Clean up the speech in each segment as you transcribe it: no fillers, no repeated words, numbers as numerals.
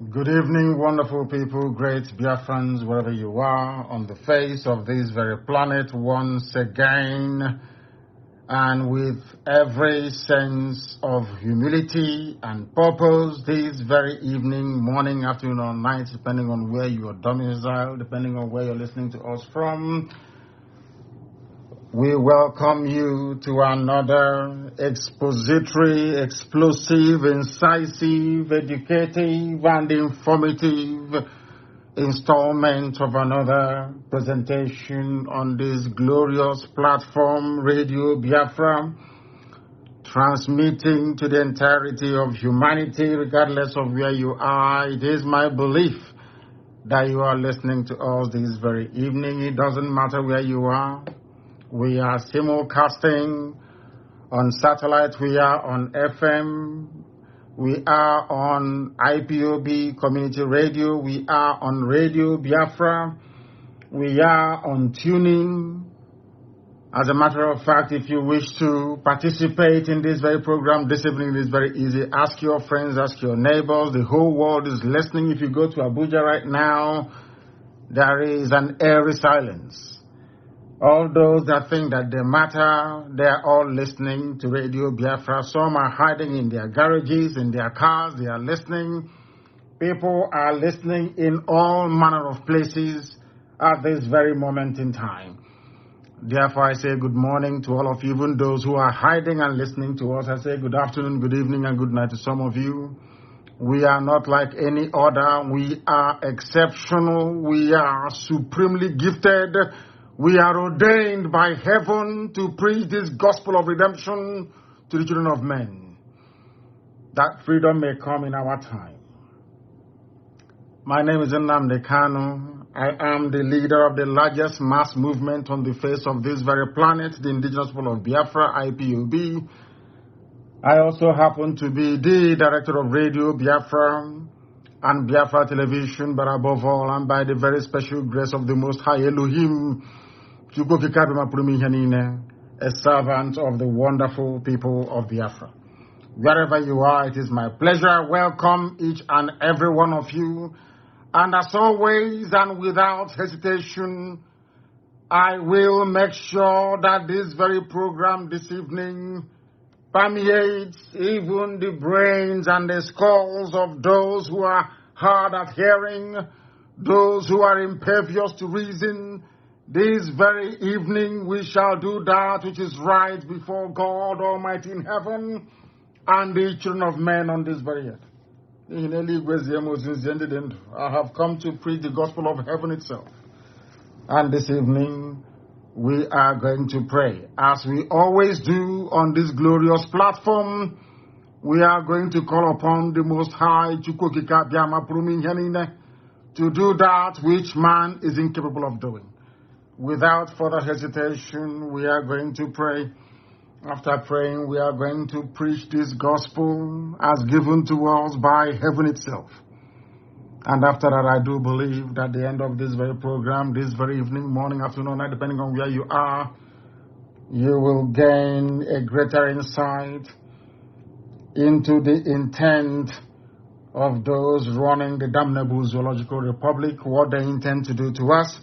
Good evening, wonderful people, great Biafrans, wherever you are on the face of this very planet once again, and with every sense of humility and purpose this very evening, morning, afternoon, or night, depending on where you are domiciled, depending on where you're listening to us from. We welcome you to another expository, explosive, incisive, educative, and informative installment of another presentation on this glorious platform, Radio Biafra, transmitting to the entirety of humanity, regardless of where you are. It is my belief that you are listening to us this very evening. It doesn't matter where you are. We are simulcasting on satellite, we are on FM, we are on IPOB Community Radio, we are on Radio Biafra, we are on tuning. As a matter of fact, if you wish to participate in this very program this evening, it is very easy. Ask your friends, ask your neighbors. The whole world is listening. If you go to Abuja right now, there is an eerie silence. All those that think that they matter, they are all listening to Radio Biafra. Some are hiding in their garages, in their cars, they are listening. People are listening in all manner of places at this very moment in time. Therefore, I say good morning to all of you, even those who are hiding and listening to us. I say good afternoon, good evening, and good night to some of you. We are not like any other. We are exceptional. We are supremely gifted. We are ordained by heaven to preach this gospel of redemption to the children of men, that freedom may come in our time. My name is Nnamdi Kanu. I am the leader of the largest mass movement on the face of this very planet, the indigenous people of Biafra, IPOB. I also happen to be the director of Radio Biafra and Biafra Television, but above all, and by the very special grace of the Most High Elohim, a servant of the wonderful people of Biafra. Wherever you are, it is my pleasure. Welcome each and every one of you. And as always, and without hesitation, I will make sure that this very program this evening permeates even the brains and the skulls of those who are hard at hearing, those who are impervious to reason. This very evening we shall do that which is right before God Almighty in heaven and the children of men on this very earth. I have come to preach the gospel of heaven itself. And this evening we are going to pray. As we always do on this glorious platform, we are going to call upon the Most High to do that which man is incapable of doing. Without further hesitation, we are going to pray. After praying, we are going to preach this gospel as given to us by heaven itself. And after that, I do believe that at the end of this very program, this very evening, morning, afternoon, night, depending on where you are, you will gain a greater insight into the intent of those running the damnable zoological republic, what they intend to do to us,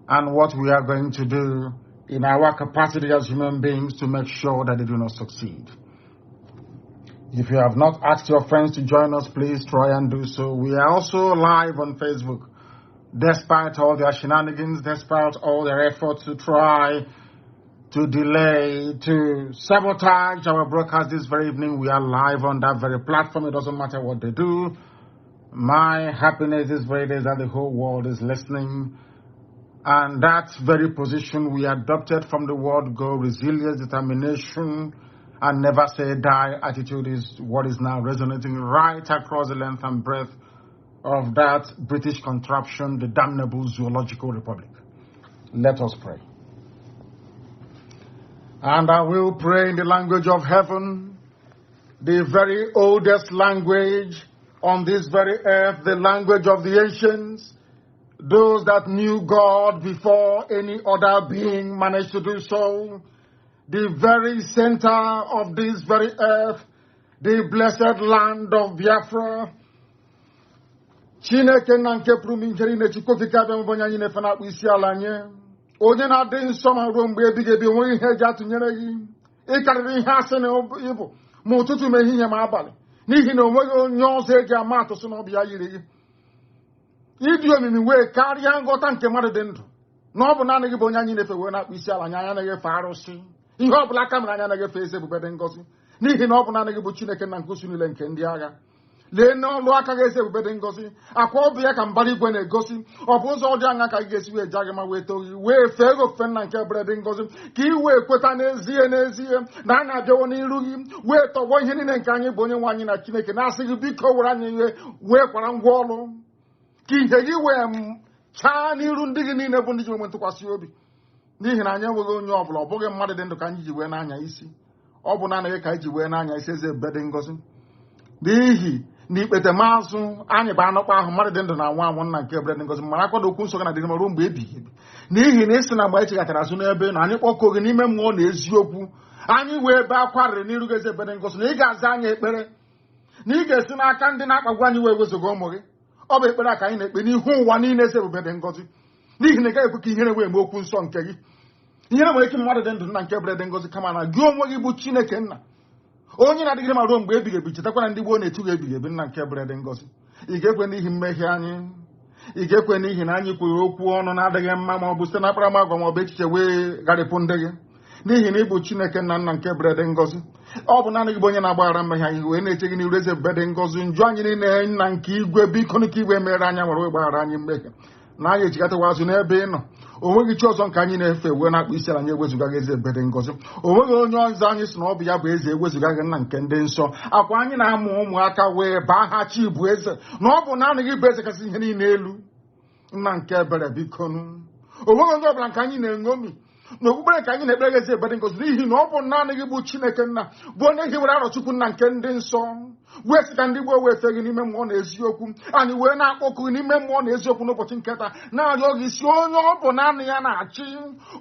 and what we are going to do in our capacity as human beings to make sure that they do not succeed. If you have not asked your friends to join us, please try and do so. We are also live on Facebook. Despite all their shenanigans, despite all their efforts to try to delay, to sabotage our broadcast this very evening, we are live on that very platform. It doesn't matter what they do. My happiness this very day is that the whole world is listening. And that very position we adopted from the word go, resilience, determination, and never say die attitude is what is now resonating right across the length and breadth of that British contraption, the damnable zoological republic. Let us pray. And I will pray in the language of heaven, the very oldest language on this very earth, the language of the ancients, those that knew God before any other being managed to do so, the very center of this very earth, the blessed land of Biafra, Chineke na nke pụrụ m njeri na Chukwu okike abịa mbụ onye anyị na-efe na-akpụ isi ala nye. Onye na-adị nsọ ma ruo mgbe ebighị ebi enweghị ihe eji atụnyere gị. Ịkarịrị ihe asị na ịbụ ma ụtụtụ ma ehihie ma abalị. N'ihi na onweghị onye ọzọ eji ama atụ sị na ọ bụ ya yiri gị. Ịdị omimi wee karịa nghọta nke mmadụ dị ndụ. Na ọ bụ naanị gị bụ onye anyị na-efe wee na-akpụ isi ala nye, anya na-efe arụsị. Ihe ọ bụla aka mere anya na-efe eze ebube dị ngọzi. N'ihi na ọ bụ naanị gị bụ Chineke na nke usu niile nke ndị agha. Lee n'ọlụ aka gị eze ebube dị ngọzi. Akwa ọ bụ ya ka mbara igwe na-egosi. Ọ bụ ụzọ dị anya ka gị ga-esi wee jaa gị ma wee too gị wee fee gị ofufe nna nke ebere dị ngọzi ka ị wee kweta n'ezie na a na-abịawo n'iru gị wee tọgbọ ihe niile nke anyị bụ onye nwe anyị na Chineke na-asị gị biko were anyị ihe wee kwara ngwa ọrụ ka ihe gị wee chaa n'iru ndị gị niile bụ ndị ji nwe ntụkwasị obi. N'ihi na anyị enweghị onye ọbụla, ọ bụghị mmadụ dị ndụ ka anyị ji wee na-anya isi. Ọ bụ naanị gị ka anyị ji wee na-anya isi eze ebube dị ngọzi. N'ihi n'ikpete maazụ anyị bụ anụkwa ahụ mmadụ dị ndụ na nwa anwụ nna nke ebere dị ngọzi mara akwado okwu nsọ gị na dịrị ruo mgbe ebighị ebi. N'ihi na isi na mgbe anyị chighatara azụ n'ebe na anyị kpọkọọ gị n'ime mmụọ na eziokwu anyị wee ebe akwarịrị n'iru gị eze ebere dị ngọzi na ị ga-aza anyị ekpere na ị ga-esi n'aka ndị na-akpagbu anyị wee wezuga ụmụ gị. Ọ bụ ekpere a ka anyị na-ekpe n'ihu ụwa niile eze ebube dị ngọzi. N'ihi na ị gaghị ekwe ka ihere wee mee okwu nsọ nke gị. Ihere nwere ike mmadụ dị ndụ nna nke ebere dị ngọzi kama na gị onwe gị bụ Chineke nna onye na-adịgịrị ma ruo mgbe ebighị ebi. Chetakwana ndị gboo na-etu gị ebighị ebi nna nke ebere dị ngọzi. Ị ga-ekwe n'ihi mmehie anyị, ị ga-ekwe n'ihi na anyị kwuru okwu ọnụ na-adịghị mma ma ọ bụ site na akparamagwa ma ọ bụ echiche wee gharịpụ ndị gị. N'ihi na ị bụ Chineke nna nna nke ebere dị ngọzi. Ọ bụ naanị gị bụ onye na-agbaghara mmehie anyị wee na-eche gị n'iru eze ebube dị ngọzi. Njụ anyị niile nna nke igwe biko nke igwe mere anya nwere wee gbaghara anyị mmehie na anyị ejikọtawa azụ n'ebe ị nọ. O nweghị chi ọzọ nke anyị na-efe wee na-akpụ isi ala anyị ewezuga gị eze ebube dị ngọzi. O nweghị onye ọzọ anyị sị na ọ bụ ya bụ eze ewezuga gị nna nke ndị nsọ. Akwa anyị na-amụ ụmụaka wee baa ha chi bụ eze na ọ bụ naanị gị bụ eze kasị ihe niile elu nna nke ebere biko nụ. O nweghị onye ọbụla nke anyị na-eṅomi n'okpukpere ka anyị na-ekpere gị eze ebere dị ngọzi n'ihi na ọ bụ naanị gị bụ Chineke nna bụ onye hiwere arọchukwu nna nke ndị nsọ wee sị ka ndị gboo wee fee gị n'ime mmụọ na eziokwu. Anyị wee na-akpọkụ gị n'ime mmụọ na eziokwu n'ụbọchị nketa na-arịọ gị si onye ọ bụ naanị ya na-achị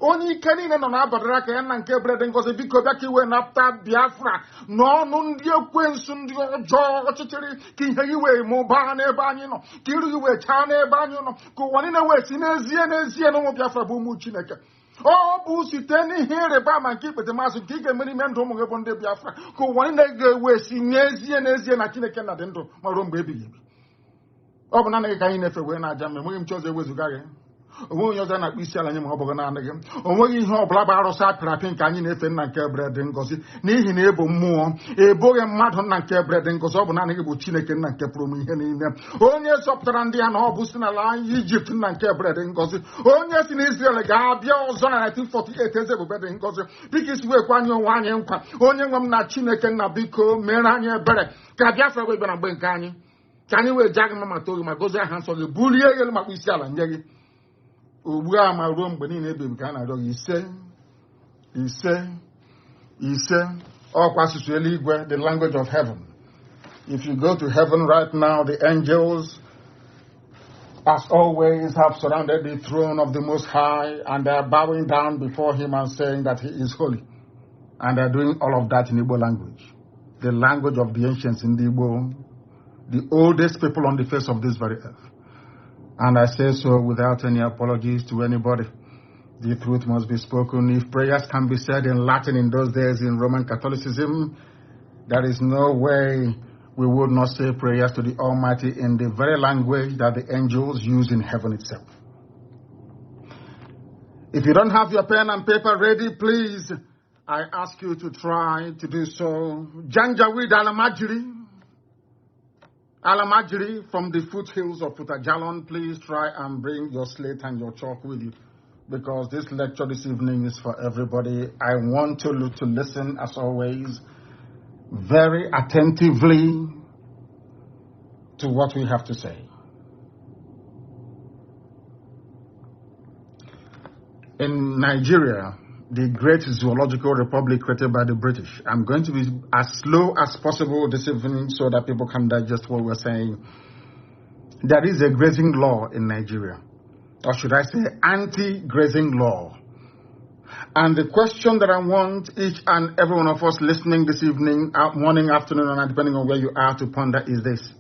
onye ike niile nọ na-abadara aka ya nna nke ebere dị ngọzi biko bịa ka iwee napụta Biafra n'ọnụ ndị ekwensu ndị ọjọọ ọchịchịrị ka ihe gị wee mụbaa n'ebe anyị nọ ka iru gị wee chaa n'ebe anyị nọ ka ụwa niile wee si n'ezie na ụmụ Biafra bụ ụmụ Chineke. Ọ bụ site n'ihe ịrịba ama nke ikpete maazụ nke ị ga-emere ime ndụ ụmụ gị bụ ndị Biafra ka ụwa niile ga-ewe si n'ezie na Chineke na dị ndụ ma ruo mgbe ebighị ebi. Ọ bụ naanị gị ka anyị na-efe wee na-aja mma. Enweghị m chi ọzọ ewezuga gị. Onweghị onye ọzọ na-akpụ isi ala nye ma ọ bụghị naanị gị. Onweghị ihe ọ bụla bụ arụsị apịrị apị nke anyị na-efe nna nke ebere dị ngọzi n'ihi na ịbụ mmụọ eboghị mmadụ nna nke ebere dị ngọzi. Ọ bụ naanị gị bụ Chineke nna nke pụrụ ihe niile onye zọpụtara ndị ya na ọ bụ si n'ala Ijipt nna nke ebere dị ngọzi onye si na Israel ga-abịa ọzọ na 1948 eze ebube dị ngọzi biko isi wekwa anyị onwe anyị nkwa onye nwe m na Chineke nna biko mere anyị ebere ka Biafra wee bịa na mgbe nke anyị ka anyị wee jaa gị mma ma too gị ma gozie aha nsọ gị bulie elu makpụ isi ala nye gị ugbu a ma ruo mgbe niile ebighị ka a na-arịọ gị ise ọkwa asụsụ eluigwe, the language of heaven. If you go to heaven right now, the angels as always have surrounded the throne of the Most High and they are bowing down before him and saying that he is holy, and they are doing all of that in Igbo language, the language of the ancients in the Igbo, the oldest people on the face of this very earth. And I say so without any apologies to anybody. The truth must be spoken. If prayers can be said in Latin in those days in Roman Catholicism, there is no way we would not say prayers to the Almighty in the very language that the angels use in heaven itself. If you don't have your pen and paper ready, please, I ask you to try to do so. Janjaweed Alamajiri from the foothills of Futajalon, please try and bring your slate and your chalk with you because this lecture this evening is for everybody. I want to listen, as always, very attentively to what we have to say. In Nigeria, the great zoological republic created by the British, I'm going to be as slow as possible this evening so that people can digest what we're saying. There is a grazing law in Nigeria, or should I say anti-grazing law. And the question that I want each and every one of us listening this evening, morning, afternoon, and depending on where you are to ponder is this.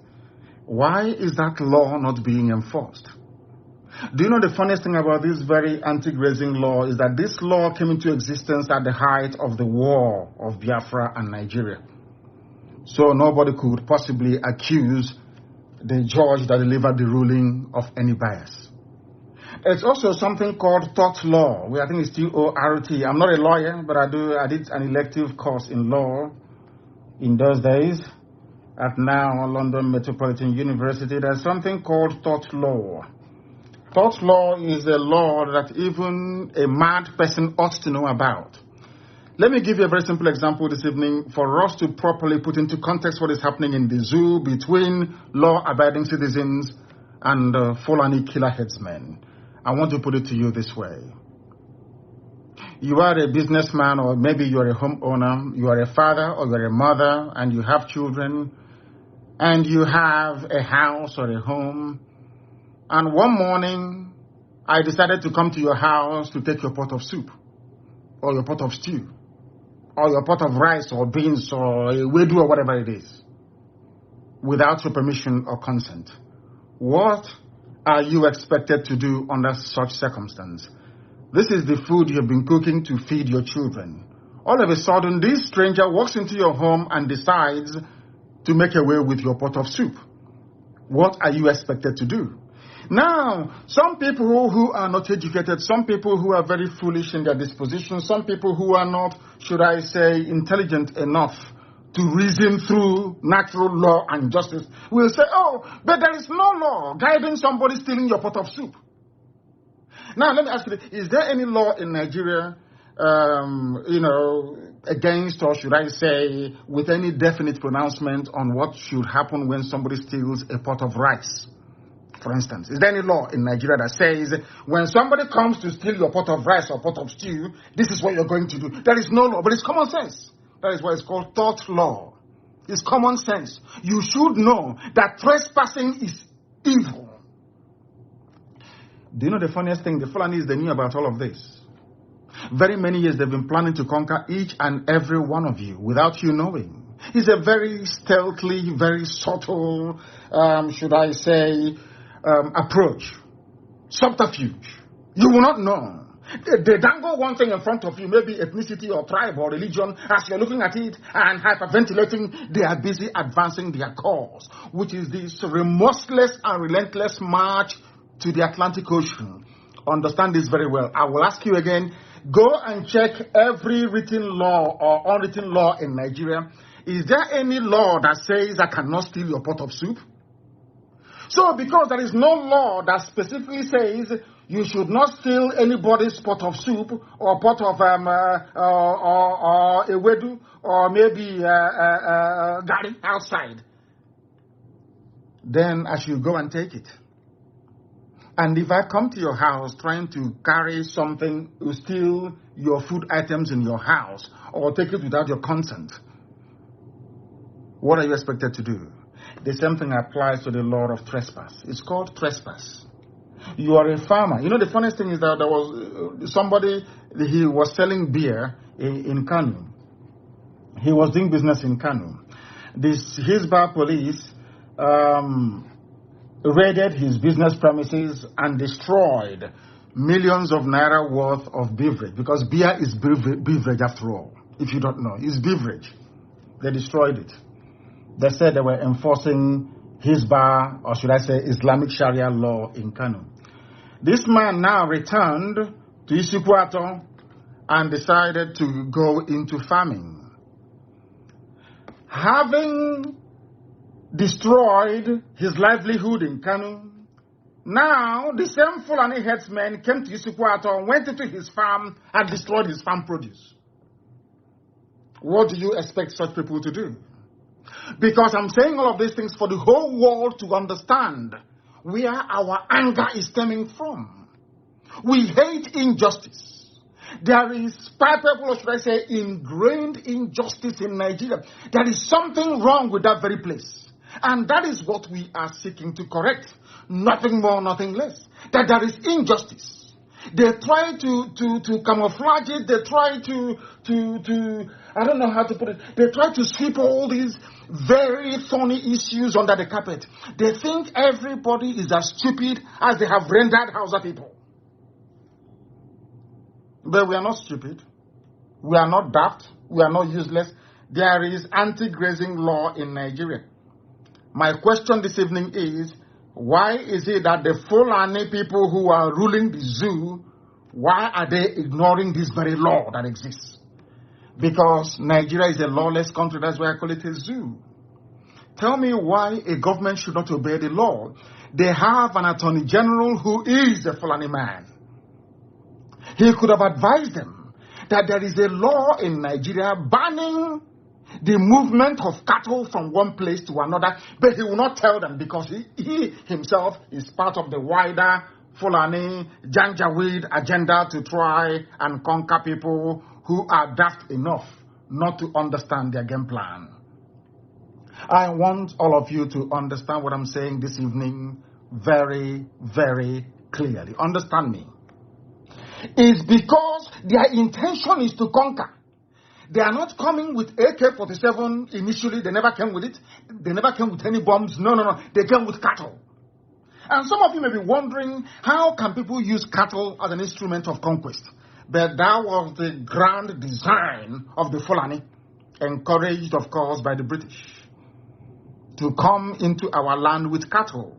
Why is that law not being enforced? Do you know the funniest thing about this very anti-grazing law is that this law came into existence at the height of the war of Biafra and Nigeria. So nobody could possibly accuse the judge that delivered the ruling of any bias. It's also something called tort law, where I think it's T-O-R-T. I'm not a lawyer, but I did an elective course in law in those days at now London Metropolitan University. There's something called tort law. Tort law is a law that even a mad person ought to know about. Let me give you a very simple example this evening for us to properly put into context what is happening in the zoo between law-abiding citizens and Fulani killer headsmen. I want to put it to you this way. You are a businessman, or maybe you are a homeowner, you are a father or you are a mother, and you have children, and you have a house or a home. And one morning, I decided to come to your house to take your pot of soup, or your pot of stew, or your pot of rice or beans or a wedu or whatever it is, without your permission or consent. What are you expected to do under such circumstance? This is the food you've been cooking to feed your children. All of a sudden, this stranger walks into your home and decides to make away with your pot of soup. What are you expected to do? Now, some people who are not educated, some people who are very foolish in their disposition, some people who are not, should I say, intelligent enough to reason through natural law and justice will say, oh, but there is no law guiding somebody stealing your pot of soup. Now, let me ask you, is there any law in Nigeria, against, or should I say, with any definite pronouncement on what should happen when somebody steals a pot of rice? For instance, is there any law in Nigeria that says when somebody comes to steal your pot of rice or pot of stew, this is what you're going to do? There is no law, but it's common sense. That is why it's called tort law. It's common sense. You should know that trespassing is evil. Do you know the funniest thing? The Fulanis, they knew about all of this. Very many years they've been planning to conquer each and every one of you without you knowing. It's a very stealthy, very subtle, should I say, approach, subterfuge. You will not know. They dangle one thing in front of you, maybe ethnicity or tribe or religion. As you're looking at it and hyperventilating, they are busy advancing their cause, which is this remorseless and relentless march to the Atlantic Ocean. Understand this very well. I will ask you again, go and check every written law or unwritten law in Nigeria. Is there any law that says I cannot steal your pot of soup? So because there is no law that specifically says you should not steal anybody's pot of soup or pot of ewedu or maybe gari outside, then I should go and take it. And if I come to your house trying to carry something, to steal your food items in your house or take it without your consent, what are you expected to do? The same thing applies to the law of trespass. It's called trespass. You are a farmer. You know, the funniest thing is that there was somebody, he was selling beer in Kanu. He was doing business in Kanu. This Hisba police raided his business premises and destroyed millions of naira worth of beverage, because beer is beverage after all. If you don't know, it's beverage. They destroyed it. They said they were enforcing Hisba, or should I say Islamic Sharia law in Kanu. This man now returned to Isikwato and decided to go into farming. Having destroyed his livelihood in Kanu, now the same Fulani headsmen came to Isikwato, went into his farm and destroyed his farm produce. What do you expect such people to do? Because I'm saying all of these things for the whole world to understand where our anger is stemming from. We hate injustice. There is palpable, or should I say, ingrained injustice in Nigeria. There is something wrong with that very place. And that is what we are seeking to correct. Nothing more, nothing less. That there is injustice. They try to camouflage it. They try to I don't know how to put it. They try to sweep all these very thorny issues under the carpet. They think everybody is as stupid as they have rendered Hausa people. But we are not stupid. We are not daft. We are not useless. There is anti-grazing law in Nigeria. My question this evening is, why is it that the Fulani people who are ruling the zoo, why are they ignoring this very law that exists? Because Nigeria is a lawless country. That's why I call it a zoo. Tell me why a government should not obey the law. They have an attorney general who is a Fulani man. He could have advised them that there is a law in Nigeria banning the movement of cattle from one place to another, but he will not tell them because he himself is part of the wider Fulani Janjaweed agenda to try and conquer people who are daft enough not to understand their game plan. I want all of you to understand what I'm saying this evening very, very clearly. Understand me. It's because their intention is to conquer. They are not coming with AK-47 initially. They never came with it. They never came with any bombs. No. They came with cattle. And some of you may be wondering, how can people use cattle as an instrument of conquest? But that was the grand design of the Fulani, encouraged, of course, by the British, to come into our land with cattle.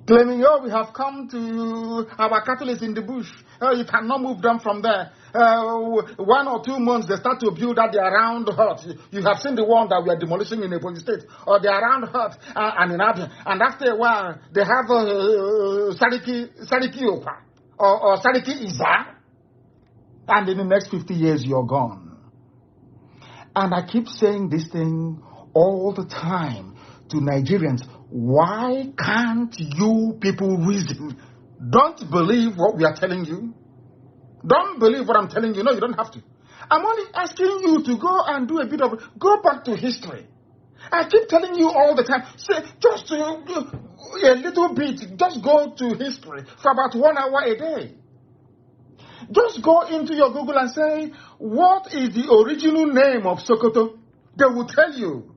Claiming, we have come to, our cattle is in the bush. You cannot move them from there. 1 or 2 months, they start to build at their round hut. You have seen the one that we are demolishing in Ebonyi State, or their round hut and in Abia. And after a while, they have Sariki Opa, or Sariki Iza. And in the next 50 years, you're gone. And I keep saying this thing all the time to Nigerians. Why can't you people reason? Don't believe what we are telling you. Don't believe what I'm telling you. No, you don't have to. I'm only asking you to go and do a bit of, go back to history. I keep telling you all the time, say, just a little bit, just go to history for about 1 hour a day. Just go into your Google and say, what is the original name of Sokoto? They will tell you.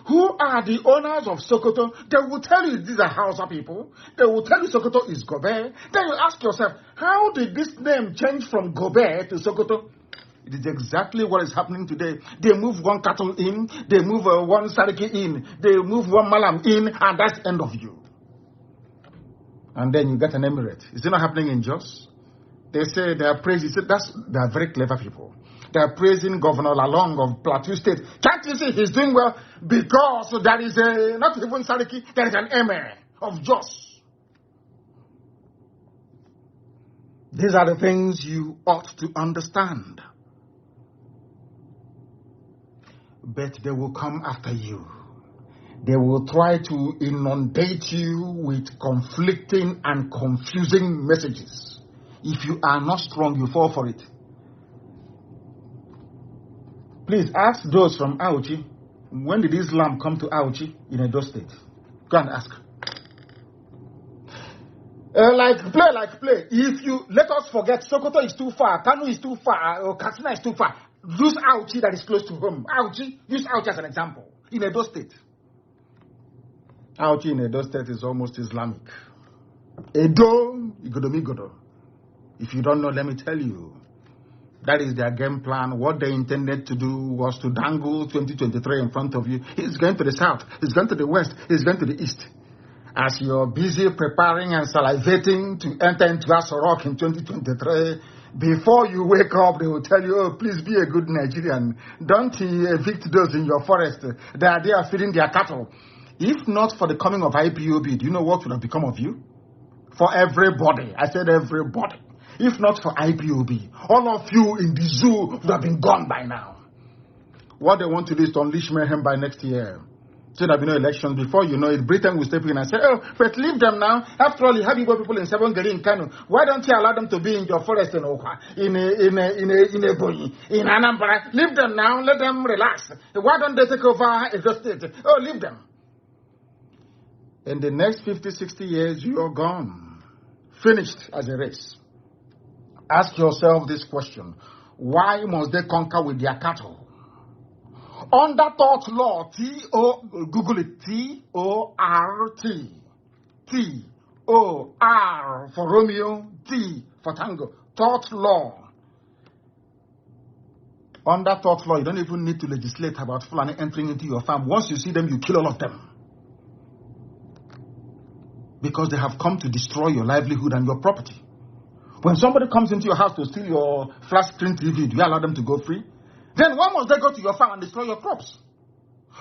Who are the owners of Sokoto? They will tell you these are Hausa people. They will tell you Sokoto is Gobe. Then you ask yourself, how did this name change from Gobe to Sokoto? It is exactly what is happening today. They move one cattle in, they move one Sariki in, they move one Malam in, and that's the end of you. And then you get an emirate. Is it not happening in Jos? They say they are praising. They are very clever people. They are praising Governor Lalong of Plateau State. Can't you see he's doing well? Because there is not even Sariki, there is an emir of Jos. These are the things you ought to understand. But they will come after you. They will try to inundate you with conflicting and confusing messages. If you are not strong, you fall for it. Please ask those from Auchi, when did Islam come to Auchi in Edo State? Go and ask. Like play. If you let us forget Sokoto is too far, Kanu is too far, or Katsina is too far, use Auchi that is close to home. Use Auchi as an example. In Edo State. Auchi in Edo State is almost Islamic. Edo, Igodomigodo. If you don't know, let me tell you. That is their game plan. What they intended to do was to dangle 2023 in front of you. He's going to the south. He's going to the west. He's going to the east. As you're busy preparing and salivating to enter into Asorok in 2023, before you wake up, they will tell you, please be a good Nigerian. Don't evict those in your forest. They are there feeding their cattle. If not for the coming of IPOB, do you know what would have become of you? For everybody. I said everybody. If not for IPOB, all of you in the zoo would have been gone by now. What they want to do is to unleash mayhem by next year. So there will be no elections. Before you know it, Britain will step in and say, but leave them now. After all, you have Igbo people in Sebongeri in Kanu. Why don't you allow them to be in your forest in Okwa, in Ebonyi, in Anambra? Leave them now. Let them relax. Why don't they take over Edo State? Leave them. In the next 50, 60 years, you are gone. Finished as a race. Ask yourself this question. Why must they conquer with their cattle? Under tort law, Google it, T-O-R-T. T-O-R for Romeo, T for Tango. Tort law. Under tort law, you don't even need to legislate about Fulani entering into your farm. Once you see them, you kill all of them. Because they have come to destroy your livelihood and your property. When somebody comes into your house to steal your flat screen TV, do you allow them to go free? Then why must they go to your farm and destroy your crops?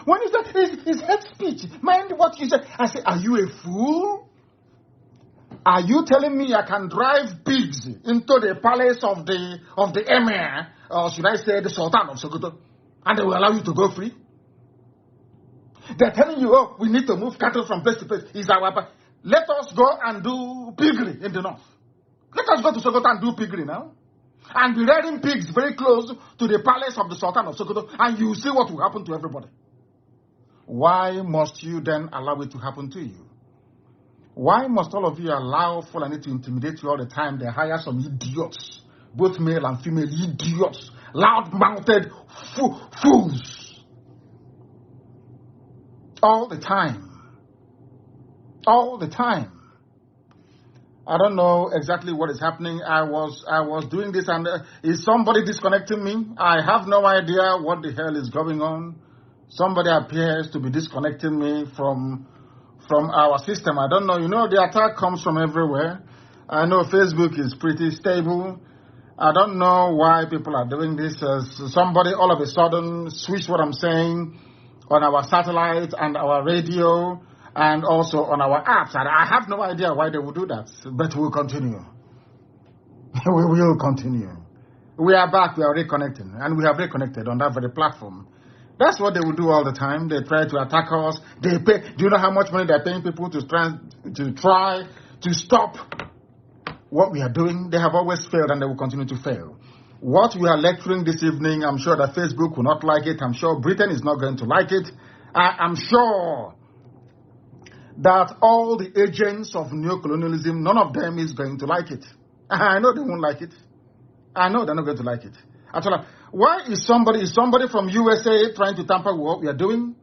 When you say it's hate speech, mind what you say. I say, are you a fool? Are you telling me I can drive pigs into the palace of the emir, or should I say the sultan of Sokoto, and they will allow you to go free? They're telling you, oh, we need to move cattle from place to place. Let us go and do piggery in the north. Let us go to Sokoto and do piggery now. And be rearing pigs very close to the palace of the sultan of Sokoto, and you see what will happen to everybody. Why must you then allow it to happen to you? Why must all of you allow Fulani to intimidate you all the time? They hire some idiots, both male and female idiots, loud-mouthed fools. All the time. All the time. I don't know exactly what is happening. I was doing this, and is somebody disconnecting me? I have no idea what the hell is going on. Somebody appears to be disconnecting me from our system. I don't know. You know, the attack comes from everywhere. I know Facebook is pretty stable. I don't know why people are doing this. Somebody all of a sudden switched what I'm saying on our satellite and our radio and also on our apps. And I have no idea why they will do that, but we'll continue. We will continue. We are back. We are reconnecting, and we have reconnected on that very platform. That's what they will do all the time. They try to attack us. They pay. Do you know how much money they're paying people to try to stop what we are doing? They have always failed, and they will continue to fail. What we are lecturing this evening, I'm sure that Facebook will not like it. I'm sure Britain is not going to like it. I'm sure that all the agents of neocolonialism, none of them is going to like it. I know they won't like it. I know they're not going to like it. Actually, why is somebody from USA trying to tamper with what we are doing?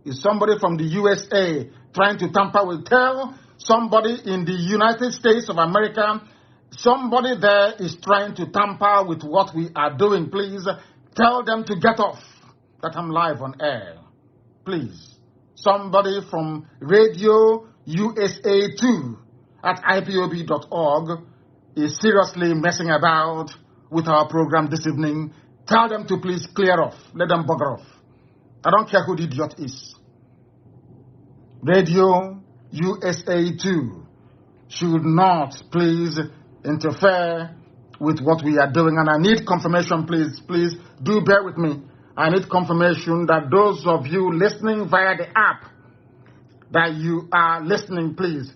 Is somebody from the USA trying to tamper with? Tell somebody in the United States of America, somebody there is trying to tamper with what we are doing. Please tell them to get off, that I'm live on air. Please. Somebody from Radio USA 2 at ipob.org is seriously messing about with our program this evening. Tell them to please clear off. Let them bugger off. I don't care who the idiot is. Radio USA 2 should not please interfere with what we are doing. And I need confirmation, please do bear with me. I need confirmation that those of you listening via the app, that you are listening, please.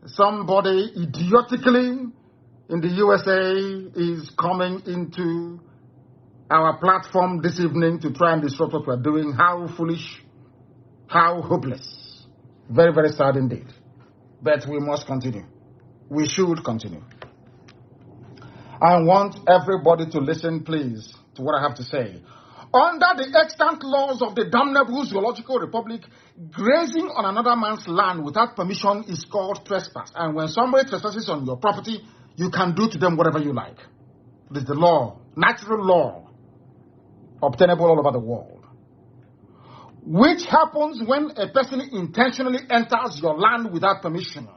Somebody idiotically in the USA is coming into our platform this evening to try and disrupt what we're doing. How foolish, how hopeless. Very, very sad indeed. But we must continue. We should continue. I want everybody to listen, please, to what I have to say. Under the extant laws of the damnable zoological republic, grazing on another man's land without permission is called trespass. And when somebody trespasses on your property, you can do to them whatever you like. It is the law, natural law, obtainable all over the world. Which happens when a person intentionally enters your land without permission.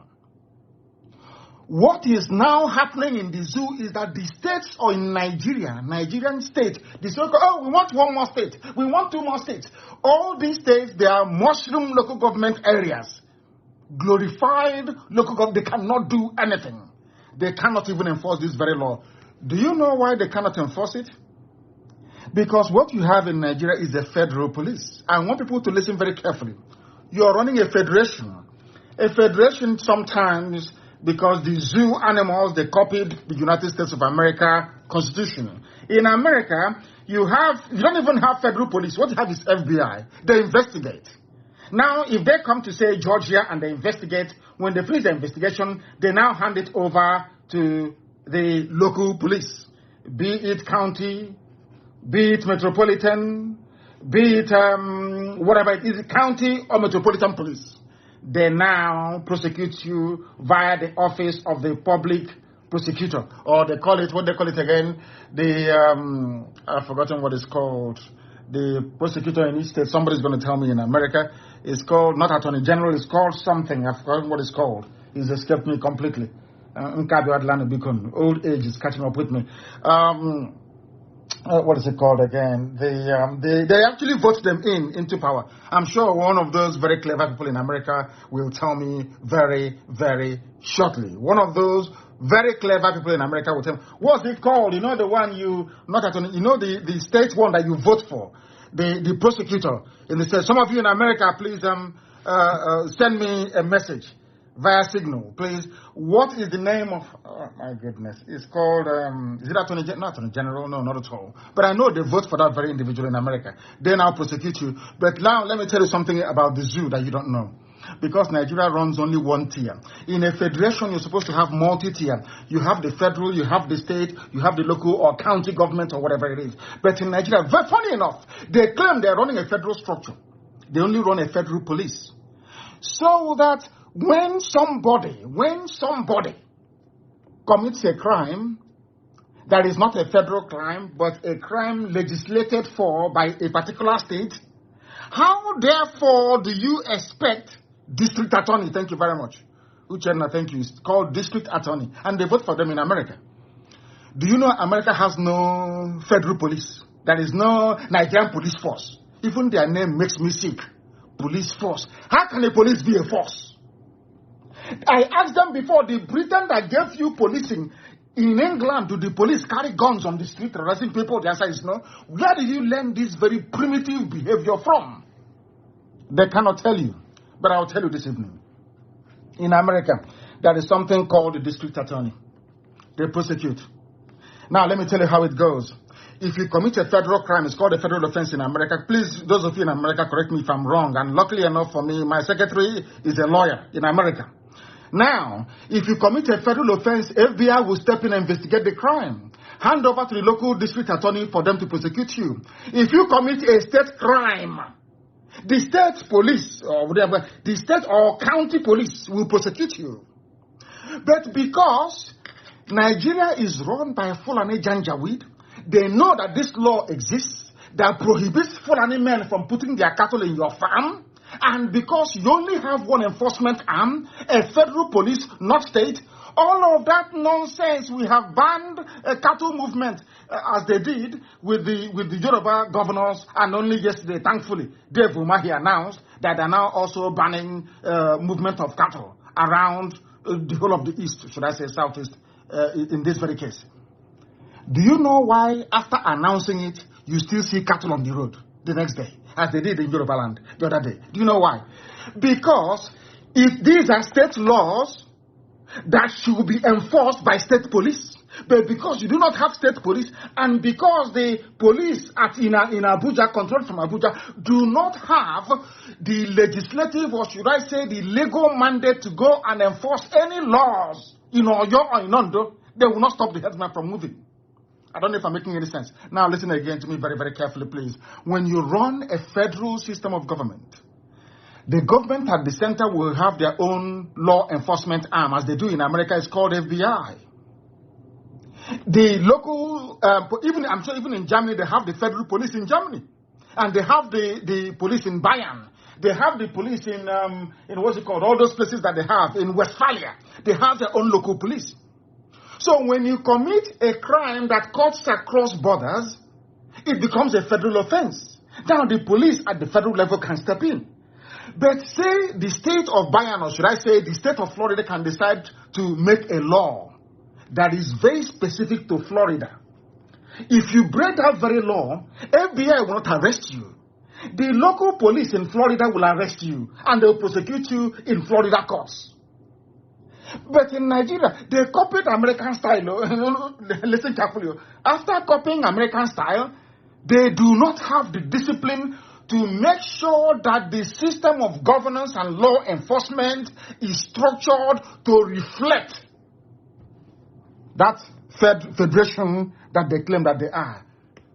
What is now happening in the zoo is that the states or in Nigeria, Nigerian state, they say, oh, we want one more state. We want two more states. All these states, they are mushroom local government areas. Glorified local government. They cannot do anything. They cannot even enforce this very law. Do you know why they cannot enforce it? Because what you have in Nigeria is a federal police. I want people to listen very carefully. You are running a federation. A federation sometimes, because the zoo animals, they copied the United States of America Constitution. In America, you don't even have federal police. What you have is FBI. They investigate. Now, if they come to, say, Georgia and they investigate, when they finish the investigation, they now hand it over to the local police, be it county, be it metropolitan, be it whatever it is, county or metropolitan police. They now prosecute you via the office of the public prosecutor, or they call it, what they call it again, I've forgotten what it's called. The prosecutor in each state, somebody's going to tell me in America, it's called, not Attorney General, it's called something, I've forgotten what it's called. It's escaped me completely. Old age is catching up with me. What is it called again? They actually vote them into power. I'm sure one of those very clever people in America will tell me very, very shortly. One of those very clever people in America will tell me, what's it called? You know the one the state one that you vote for, the prosecutor in the state. Some of you in America, please send me a message via signal, please. What is the name of, oh my goodness, it's called, is it Attorney General? Not Attorney General, no, not at all. But I know they vote for that very individual in America. They now prosecute you. But now let me tell you something about the zoo that you don't know. Because Nigeria runs only one tier. In a federation, you're supposed to have multi-tier. You have the federal, you have the state, you have the local or county government or whatever it is. But in Nigeria, very funny enough, they claim they're running a federal structure. They only run a federal police. So that when somebody commits a crime that is not a federal crime, but a crime legislated for by a particular state, how therefore do you expect district attorney, thank you very much, Uchenna, thank you, it's called district attorney, and they vote for them in America. Do you know America has no federal police? There is no Nigerian police force. Even their name makes me sick. Police force. How can a police be a force? I asked them before, the Britain that gave you policing, in England, do the police carry guns on the street arresting people? The answer is no. Where did you learn this very primitive behavior from? They cannot tell you, but I'll tell you this evening. In America, there is something called the district attorney. They prosecute. Now, let me tell you how it goes. If you commit a federal crime, it's called a federal offense in America. Please, those of you in America, correct me if I'm wrong. And luckily enough for me, my secretary is a lawyer in America. Now, if you commit a federal offense, FBI will step in and investigate the crime. Hand over to the local district attorney for them to prosecute you. If you commit a state crime, the state police or whatever, the state or county police will prosecute you. But because Nigeria is run by Fulani Janjaweed, they know that this law exists that prohibits Fulani men from putting their cattle in your farm. And because you only have one enforcement arm, a federal police, not state, all of that nonsense, we have banned a cattle movement as they did with the Yoruba governors, and only yesterday, thankfully, Dave Umahi announced that they're now also banning movement of cattle around the whole of the east, should I say southeast, in this very case. Do you know why after announcing it, you still see cattle on the road the next day, as they did in Yoruba land the other day? Do you know why? Because if these are state laws that should be enforced by state police, but because you do not have state police, and because the police in Abuja, controlled from Abuja, do not have the legislative, or should I say the legal mandate to go and enforce any laws in Oyo or in Ondo, they will not stop the headsman from moving. I don't know if I'm making any sense. Now listen again to me very, very carefully, please. When you run a federal system of government, the government at the center will have their own law enforcement arm, as they do in America. It's called FBI. The local, I'm sure even in Germany, they have the federal police in Germany. And they have the police in Bayern. They have the police in what's it called, all those places that they have in Westphalia. They have their own local police. So when you commit a crime that cuts across borders, it becomes a federal offense. Now the police at the federal level can step in. But say the state of Bayern, or should I say the state of Florida, can decide to make a law that is very specific to Florida. If you break that very law, FBI will not arrest you. The local police in Florida will arrest you, and they will prosecute you in Florida courts. But in Nigeria, they copied American style. Listen carefully. After copying American style, they do not have the discipline to make sure that the system of governance and law enforcement is structured to reflect that federation that they claim that they are.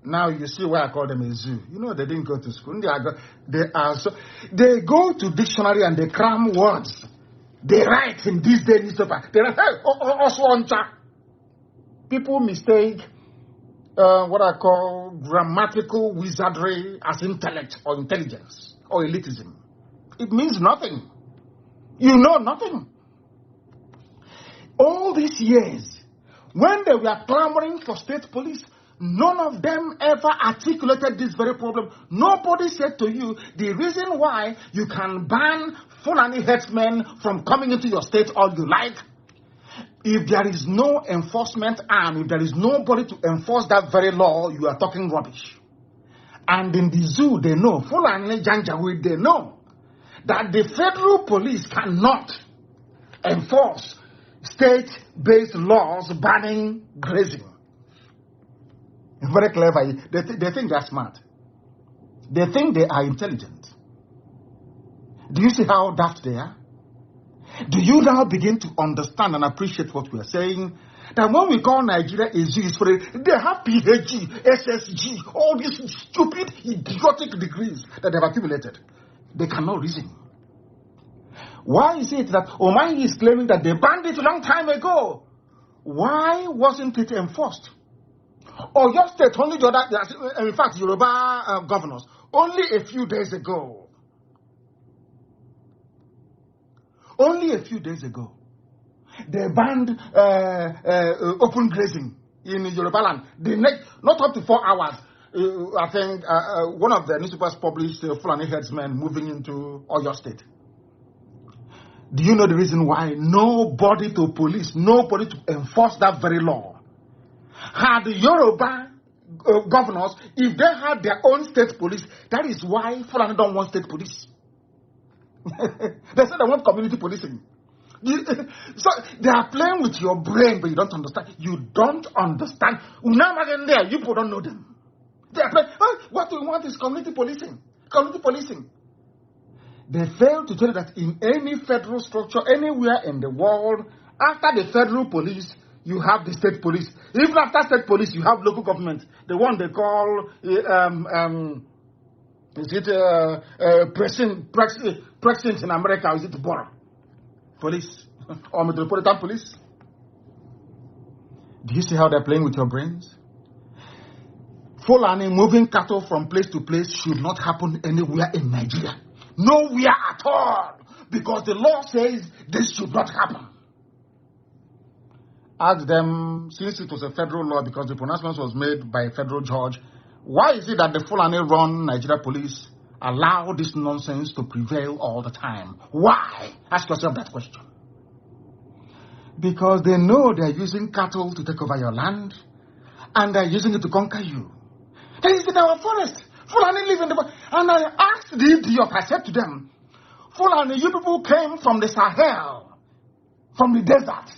Now you see why I call them a zoo. You know they didn't go to school. They go to dictionary and they cram words. They write in this day newspaper. They write, hey, people mistake what I call grammatical wizardry as intellect or intelligence or elitism. It means nothing. You know nothing. All these years, when they were clamoring for state police, none of them ever articulated this very problem. Nobody said to you the reason why you can ban Fulani headsmen from coming into your state all you like. If there is no enforcement arm, if there is nobody to enforce that very law, you are talking rubbish. And in the zoo, they know, Fulani Janjaweed, they know that the federal police cannot enforce state-based laws banning grazing. Very clever. They think they're smart. They think they are intelligent. Do you see how daft they are? Do you now begin to understand and appreciate what we are saying? That when we call Nigeria a zoo, they have PhD, SSG, all these stupid, idiotic degrees that they've accumulated. They cannot reason. Why is it that Omanyi is claiming that they banned it a long time ago? Why wasn't it enforced? Or your state, only the other, in fact, Yoruba governors, only a few days ago, they banned open grazing in Yoruba land. Not up to 4 hours. I think one of the newspapers published Fulani headsmen moving into Oyo State. Do you know the reason why? Nobody to police, nobody to enforce that very law. Had the Yoruba governors, if they had their own state police, that is why Fulani don't want state police. They said they want community policing. So they are playing with your brain, but you don't understand. You don't understand. You people don't know them. They are playing. What we want is community policing. Community policing. They fail to tell you that in any federal structure, anywhere in the world, after the federal police, you have the state police. Even after state police, you have local government. The one they call, precinct in America, or is it borough police or metropolitan police? Do you see how they're playing with your brains? Fulani moving cattle from place to place should not happen anywhere in Nigeria. Nowhere at all. Because the law says this should not happen. Ask them, since it was a federal law, because the pronouncement was made by a federal judge, why is it that the Fulani-run Nigeria police allow this nonsense to prevail all the time? Why? Ask yourself that question. Because they know they're using cattle to take over your land, and they're using it to conquer you. That is in our forest. Fulani live in the forest. And I asked the idiot, I said to them, Fulani, you people came from the Sahel, from the desert.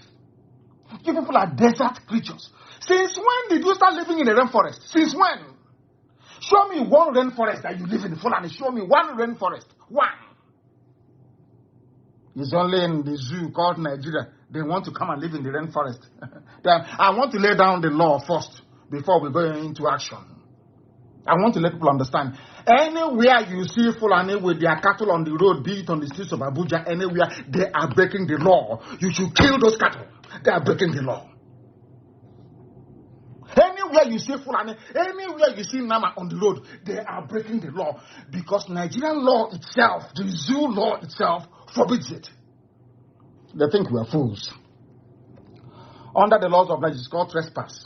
You people are desert creatures. Since when did you start living in a rainforest? Since when? Show me one rainforest that you live in, Fulani. Show me one rainforest. One. It's only in the zoo called Nigeria. They want to come and live in the rainforest. I want to lay down the law first before we go into action. I want to let people understand. Anywhere you see Fulani with their cattle on the road, be it on the streets of Abuja, anywhere, they are breaking the law. You should kill those cattle. They are breaking the law. Anywhere you see Fulani, anywhere you see Nama on the road, they are breaking the law. Because Nigerian law itself, the zoo law itself, forbids it. They think we are fools. Under the laws of Nigeria, it's called trespass.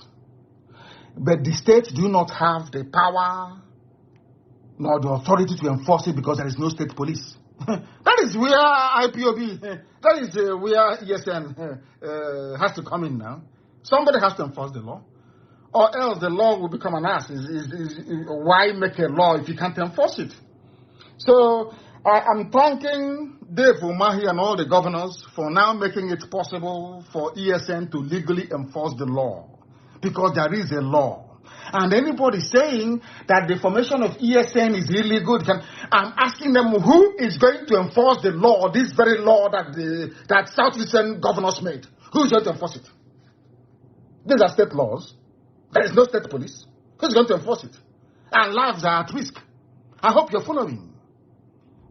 But the states do not have the power nor the authority to enforce it because there is no state police. That is where IPOB, that is where ESN has to come in now. Somebody has to enforce the law. Or else the law will become an ass. Why make a law if you can't enforce it? So I'm thanking Dave Umahi and all the governors for now making it possible for ESN to legally enforce the law. Because there is a law. And anybody saying that the formation of ESN is illegal, I'm asking them who is going to enforce the law, this very law that Southeastern governors made. Who is going to enforce it? These are state laws. There is no state police. Who's going to enforce it? And lives are at risk. I hope you're following.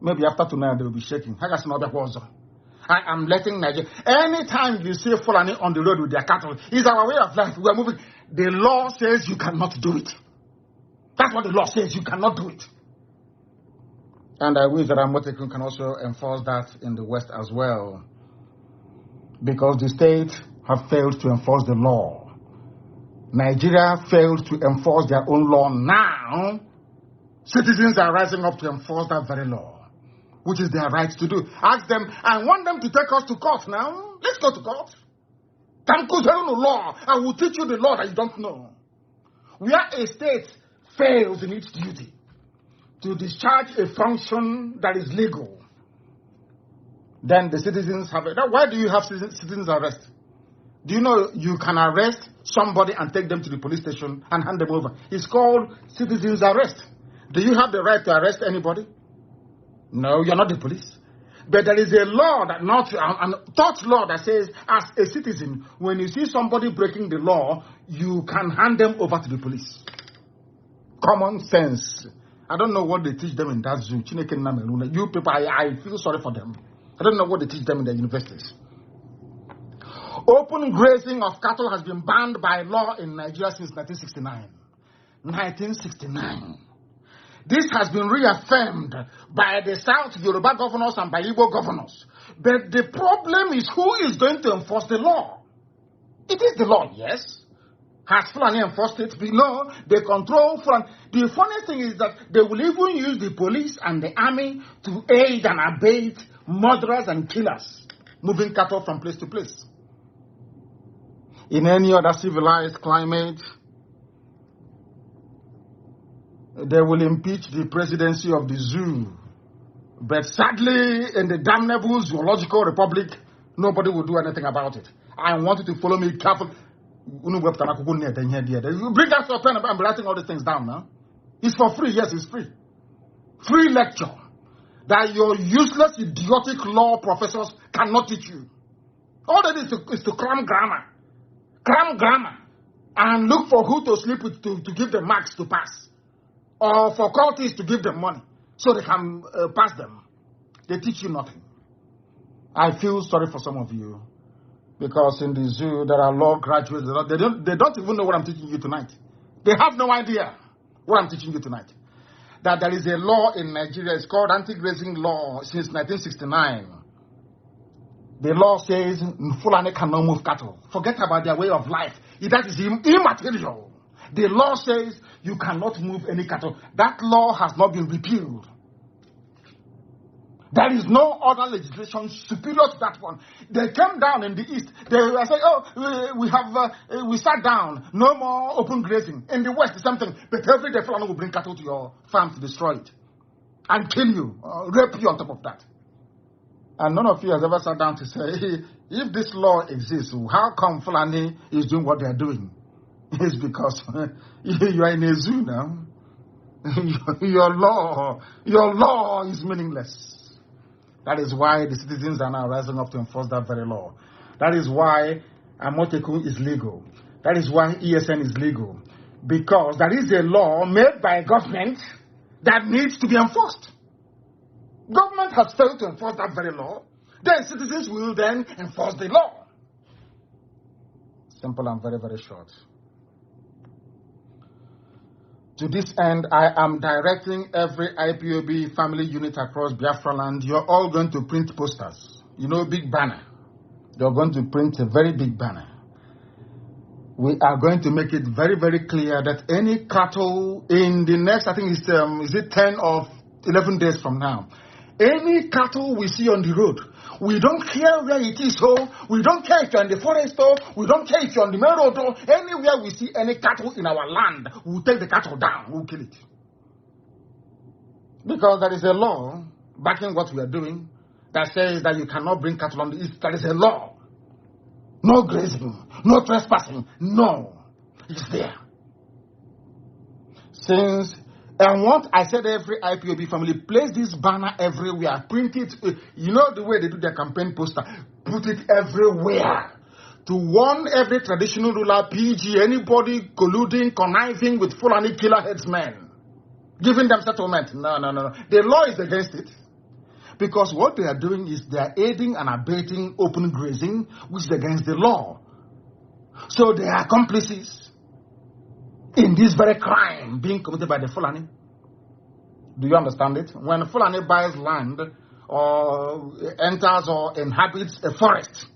Maybe after tonight they will be shaking. I am letting Nigeria. Anytime you see Fulani on the road with their cattle, it's our way of life. We are moving. The law says you cannot do it. That's what the law says. You cannot do it. And I wish that Amotekun can also enforce that in the West as well. Because the state have failed to enforce the law. Nigeria failed to enforce their own law. Now, citizens are rising up to enforce that very law, which is their right to do. Ask them, I want them to take us to court now. Let's go to court. Law. I will teach you the law that you don't know. Where a state fails in its duty to discharge a function that is legal, then the citizens have it. Why do you have citizens arrest? Do you know you can arrest somebody and take them to the police station and hand them over? It's called citizens arrest. Do you have the right to arrest anybody? No, you're not the police. But there is a law that thought law that says, as a citizen, when you see somebody breaking the law, you can hand them over to the police. Common sense. I don't know what they teach them in that zoo. You people, I feel sorry for them. I don't know what they teach them in the universities. Open grazing of cattle has been banned by law in Nigeria since 1969. 1969. This has been reaffirmed by the South Yoruba governors and by Igbo governors. But the problem is, who is going to enforce the law? It is the law, yes. Has Fulani enforced it? No, they control Fulani. The funny thing is that they will even use the police and the army to aid and abet murderers and killers, moving cattle from place to place. In any other civilized climate, they will impeach the presidency of the zoo. But sadly, in the damnable zoological republic, nobody will do anything about it. I want you to follow me carefully. You bring us your pen and I'm writing all these things down now. It's for free. Yes, it's free. Free lecture that your useless, idiotic law professors cannot teach you. All that is to cram grammar. Cram grammar. And look for who to sleep with to give them marks to pass. Or for courties to give them money so they can pass them. They teach you nothing. I feel sorry for some of you. Because in the zoo, there are law graduates. They don't even know what I'm teaching you tonight. They have no idea what I'm teaching you tonight. That there is a law in Nigeria. It's called anti-grazing law since 1969. The law says Fulani cannot move cattle. Forget about their way of life. That is immaterial. The law says you cannot move any cattle. That law has not been repealed. There is no other legislation superior to that one. They came down in the east. They said, we sat down. No more open grazing. In the west, the same thing. But every day, Fulani will bring cattle to your farm to destroy it and kill you, rape you on top of that. And none of you has ever sat down to say, hey, if this law exists, how come Fulani is doing what they are doing? It's because you are in a zoo now. Your law is meaningless. That is why the citizens are now rising up to enforce that very law. That is why Amotekun is legal. That is why ESN is legal. Because there is a law made by government that needs to be enforced. Government has failed to enforce that very law. Then citizens will then enforce the law. Simple and very, very short. To this end, I am directing every IPOB family unit across Biafra land. You're all going to print posters. Big banner. You're going to print a very big banner. We are going to make it very, very clear that any cattle in the next, I think is it 10 or 11 days from now, any cattle we see on the road, we don't care where it is, we don't care if you're in the forest, we don't care if you're on the main road, anywhere we see any cattle in our land, we'll take the cattle down, we'll kill it. Because there is a law backing what we are doing that says that you cannot bring cattle on the east. There is a law. No grazing, no trespassing, no. It's there. Since I said every IPOB family, place this banner everywhere, print it. You know the way they do their campaign poster, put it everywhere to warn every traditional ruler, PG, anybody colluding, conniving with Fulani killer headsmen, giving them settlement. No. The law is against it. Because what they are doing is they are aiding and abetting open grazing, which is against the law. So they are accomplices in this very crime being committed by the Fulani. Do you understand it? When Fulani buys land or enters or inhabits a forest,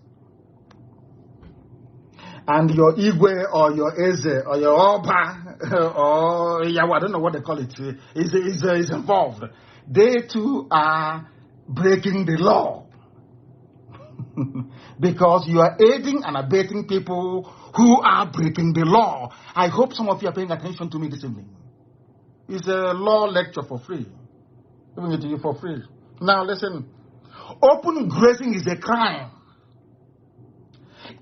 and your Igwe or your Eze or your Oba or Yawa, I don't know what they call it, is involved, they too are breaking the law. Because you are aiding and abetting people who are breaking the law. I hope some of you are paying attention to me this evening. It's a law lecture for free. Giving it to you for free. Now listen. Open grazing is a crime.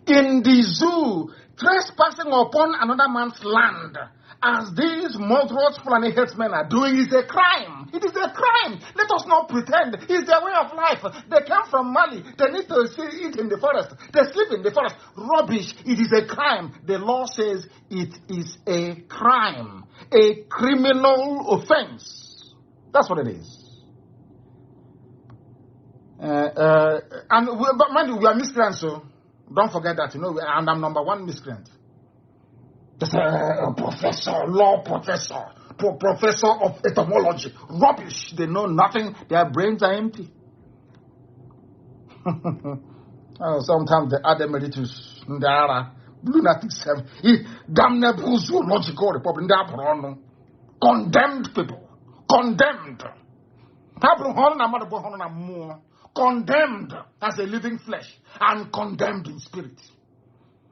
In the zoo, trespassing upon another man's land, as these murderous Fulani headsmen are doing, is a crime. It is a crime. Let us not pretend. It's their way of life. They come from Mali. They need to eat in the forest. They sleep in the forest. Rubbish. It is a crime. The law says it is a crime. A criminal offense. That's what it is. But mind you, we are miscreants, so don't forget that, and I'm number one miscreant. Just a professor, law professor, professor of etymology. Rubbish. They know nothing. Their brains are empty. Sometimes they add emeritus. Lunatics have damnable zoological republic. Condemned people. Condemned. Condemned as a living flesh and condemned in spirit.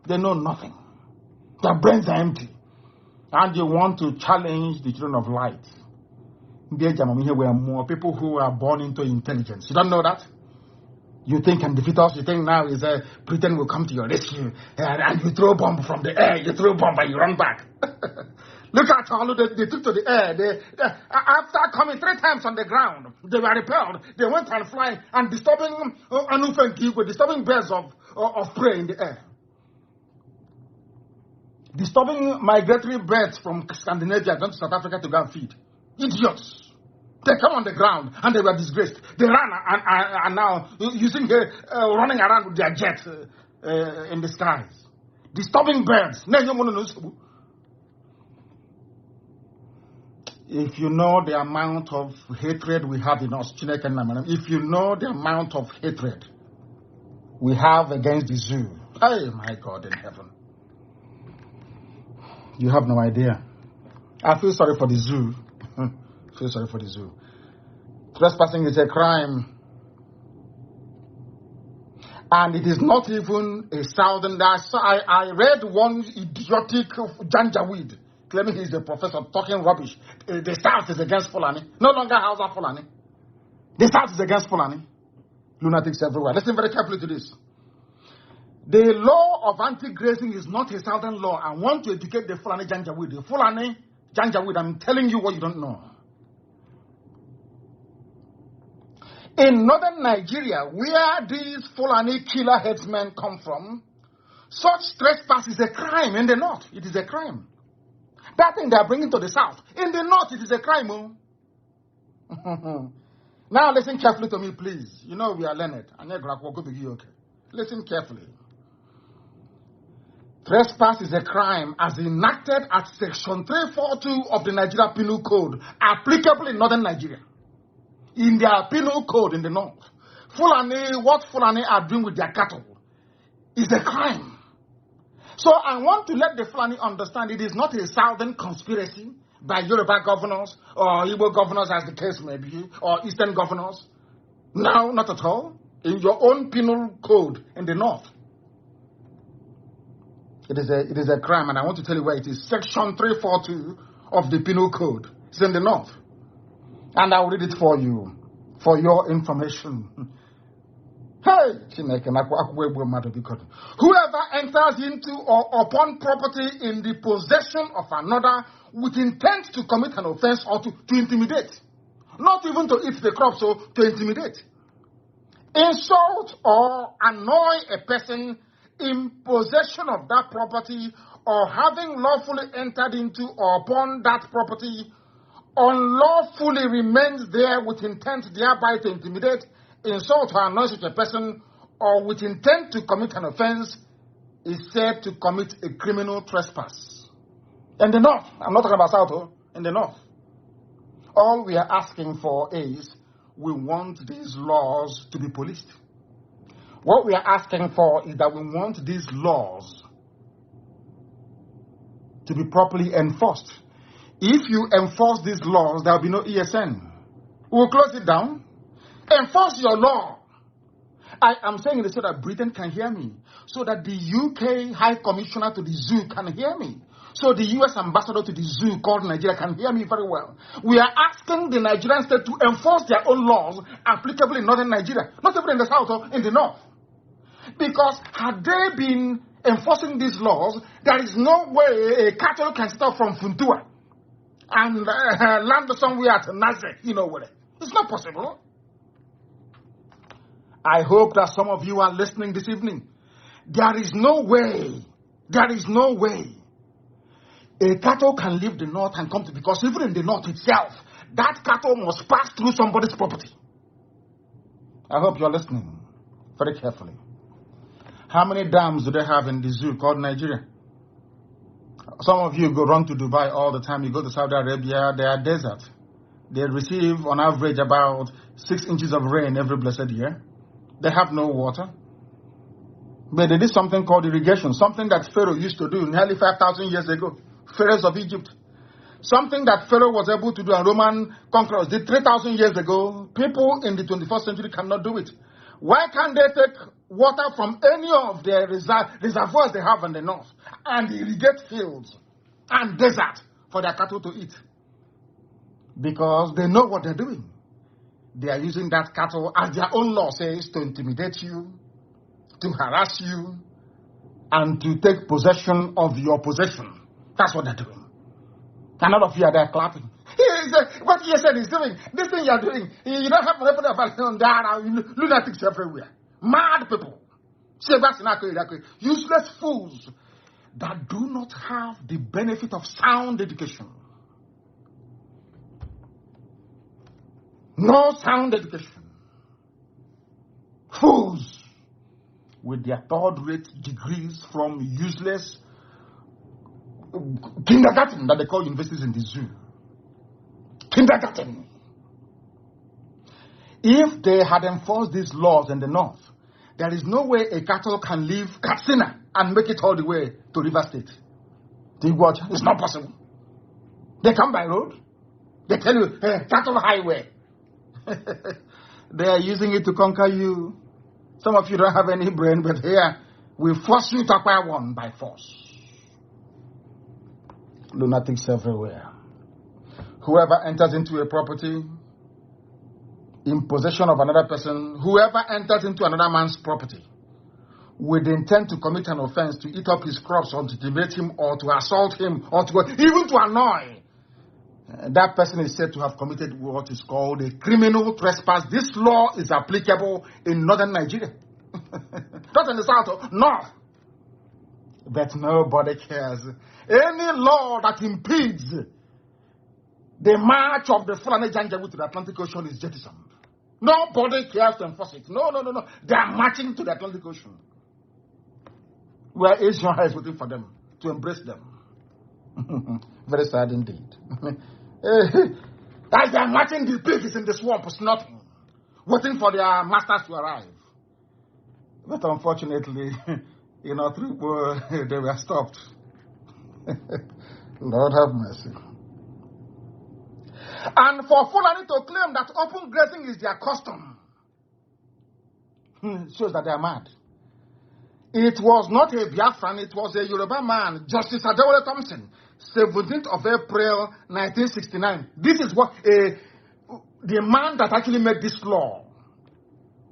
They know nothing. Their brains are empty. And you want to challenge the children of light. Here we are more people who are born into intelligence. You don't know that? You think can defeat us. You think now is Britain will come to your rescue. And you throw bomb from the air. You throw bomb and you run back. Look at how they took to the air. After coming 3 times on the ground, they were repelled. They went and flying and disturbing birds of prey in the air. Disturbing migratory birds from Scandinavia going to South Africa to go and feed. Idiots. They come on the ground and they were disgraced. They ran and now running around with their jets in the skies. Disturbing birds. If you know the amount of hatred we have in us, if you know the amount of hatred we have against the zoo, hey, my God in heaven, you have no idea. I feel sorry for the zoo. Feel sorry for the zoo. Trespassing is a crime. And it is not even a southern. I read one idiotic Janjaweed claiming he's a professor talking rubbish. The South is against Fulani. No longer Hausa Fulani. The South is against Fulani. Lunatics everywhere. Listen very carefully to this. The law of anti-grazing is not a southern law. I want to educate the Fulani Janjaweed. The Fulani Janjaweed, I'm telling you what you don't know. In northern Nigeria, where these Fulani killer headsmen come from, such trespass is a crime in the north. It is a crime. That thing they are bringing to the south. In the north, it is a crime. Now listen carefully to me, please. You know we are learned. Listen carefully. Trespass is a crime as enacted at Section 342 of the Nigeria Penal Code, applicable in northern Nigeria. In their penal code in the north, what Fulani are doing with their cattle is a crime. So I want to let the Fulani understand it is not a southern conspiracy by Yoruba governors or Igbo governors as the case may be, or Eastern governors. No, not at all. In your own penal code in the north. It is a crime, and I want to tell you where it is. Section 342 of the penal code. It's in the north. And I'll read it for you, for your information. Hey, whoever enters into or upon property in the possession of another with intent to commit an offense or to intimidate, not even to eat the crop, so to intimidate, insult or annoy a person in possession of that property or having lawfully entered into or upon that property unlawfully remains there with intent thereby to intimidate, insult, or annoy such a person, or with intent to commit an offense, is said to commit a criminal trespass. In the north, I'm not talking about south, in the north, all we are asking for is we want these laws to be policed. What we are asking for is that we want these laws to be properly enforced. If you enforce these laws, there will be no ESN. We will close it down. Enforce your law. I am saying this so that Britain can hear me, so that the UK High Commissioner to the Zoo can hear me, so the US Ambassador to the Zoo called Nigeria can hear me very well. We are asking the Nigerian state to enforce their own laws applicable in northern Nigeria, not even in the south or in the north. Because had they been enforcing these laws, there is no way a cattle can start from Funtua and land somewhere at Nazareth, it's not possible. I hope that some of you are listening this evening. There is no way a cattle can leave the north and come to, because even in the north itself, that cattle must pass through somebody's property. I hope you're listening very carefully. How many dams do they have in the zoo called Nigeria? Some of you go run to Dubai all the time. You go to Saudi Arabia, they are desert. They receive on average about 6 inches of rain every blessed year. They have no water. But they did something called irrigation, something that Pharaoh used to do nearly 5,000 years ago. Pharaohs of Egypt. Something that Pharaoh was able to do and Roman conquerors did 3,000 years ago. People in the 21st century cannot do it. Why can't they take water from any of the reservoirs they have in the north and irrigate fields and desert for their cattle to eat? Because they know what they're doing. They are using that cattle, as their own law says, to intimidate you, to harass you, and to take possession of your possession. That's what they're doing. And all of you are there clapping. What you said is doing, this thing you're doing, you don't have lunatics everywhere. Mad people. Useless fools that do not have the benefit of sound education. No sound education. Fools with their third-rate degrees from useless kindergarten that they call universities in the zoo. Kindergarten. If they had enforced these laws in the north, there is no way a cattle can leave Katsina and make it all the way to River State. Do you watch? It's not possible. They come by road. They tell you, hey, cattle highway. They are using it to conquer you. Some of you don't have any brain, but here we force you to acquire one by force. Lunatics everywhere. Whoever enters into a property in possession of another person, whoever enters into another man's property with the intent to commit an offense, to eat up his crops or to intimidate him or to assault him or to even to annoy, that person is said to have committed what is called a criminal trespass. This law is applicable in northern Nigeria. Not in the south, north. But nobody cares. Any law that impedes the march of the Fulani Janjaweed to the Atlantic Ocean is jettisoned. Nobody cares to enforce it. No. They are marching to the Atlantic Ocean, where Asia is waiting for them to embrace them. Very sad indeed. As they are marching, the pigs in the swamp is nothing, waiting for their masters to arrive. But unfortunately, they were stopped. Lord have mercy. And for Fulani to claim that open grazing is their custom shows that they are mad. It was not a Biafran, it was a Yoruba man, Justice Adewale Thompson, 17th of April 1969. This is what the man that actually made this law.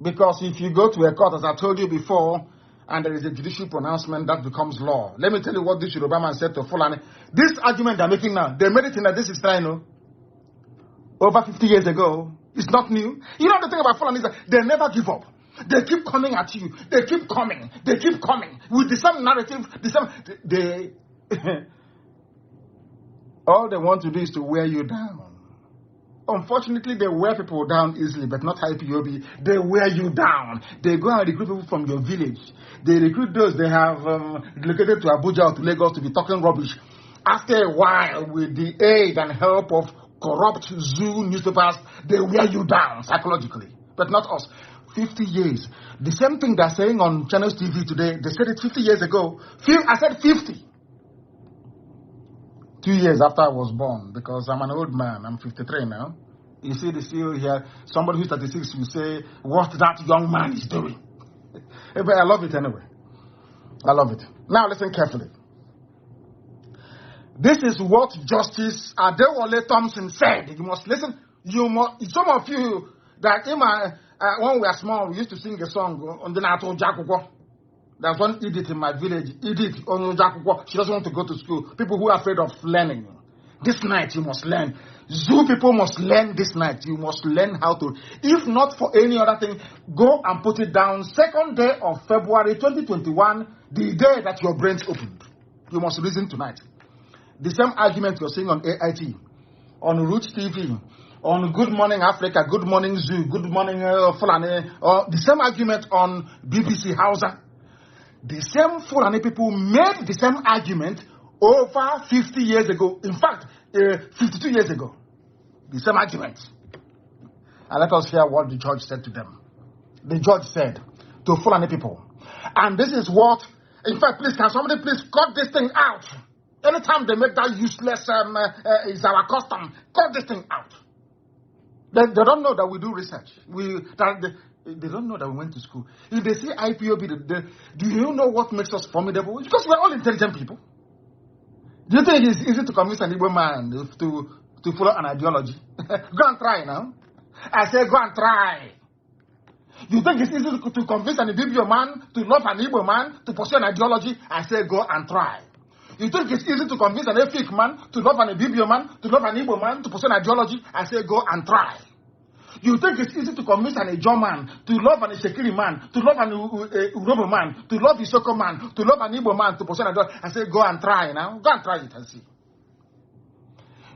Because if you go to a court, as I told you before, and there is a judicial pronouncement, that becomes law. Let me tell you what this Yoruba man said to Fulani. This argument they're making now, they made it in 1969, over 50 years ago. It's not new. You know the thing about Fulani is that they never give up. They keep coming at you. They keep coming. They keep coming with the same narrative. They all they want to do is to wear you down. Unfortunately, they wear people down easily, but not IPOB. They wear you down. They go and recruit people from your village. They recruit those they have relocated to Abuja or to Lagos to be talking rubbish. After a while, with the aid and help of corrupt zoo newspapers, they wear you down psychologically, but not us. 50 years. The same thing they're saying on Channels TV today, they said it 50 years ago. I said 50. 2 years after I was born, because I'm an old man. I'm 53 now. You see the CEO here, somebody who's 36 will say, what that young man is doing. But I love it anyway. I love it. Now listen carefully. This is what Justice Adewale Thompson said. You must listen. Some of you that when we were small, we used to sing a song on the Nato Jakuko. There's one Edith in my village. Edith on Jakuko. She doesn't want to go to school. People who are afraid of learning. This night you must learn. Zoo people must learn this night. You must learn how to. If not for any other thing, go and put it down. 2nd day of February 2021, the day that your brains opened. You must listen tonight. The same argument you're seeing on AIT, on Roots TV, on Good Morning Africa, Good Morning Zoo, Good Morning Fulani, the same argument on BBC Hausa. The same Fulani people made the same argument over 50 years ago. In fact, 52 years ago. The same argument. And let us hear what the judge said to them. The judge said to Fulani people, and this is what, in fact, please, can somebody please cut this thing out? Anytime they make that useless, is our custom, cut this thing out. They don't know that we do research. They don't know that we went to school. If they see IPOB, do you know what makes us formidable? Because we're all intelligent people. Do you think it's easy to convince an Igbo man to follow an ideology? Go and try now. I say go and try. You think it's easy to convince an Ibibio man to love an Igbo man to pursue an ideology? I say go and try. You think it's easy to convince an Efik man to love an Ibibio man to love an Igbo man to pursue an ideology? I say go and try. You think it's easy to convince an Ijaw man to love an Ishekiri man, to love an Urobo man, to love Isoko man, to love an Igbo man to pursue an ideology? I say go and try now. Go and try it and see.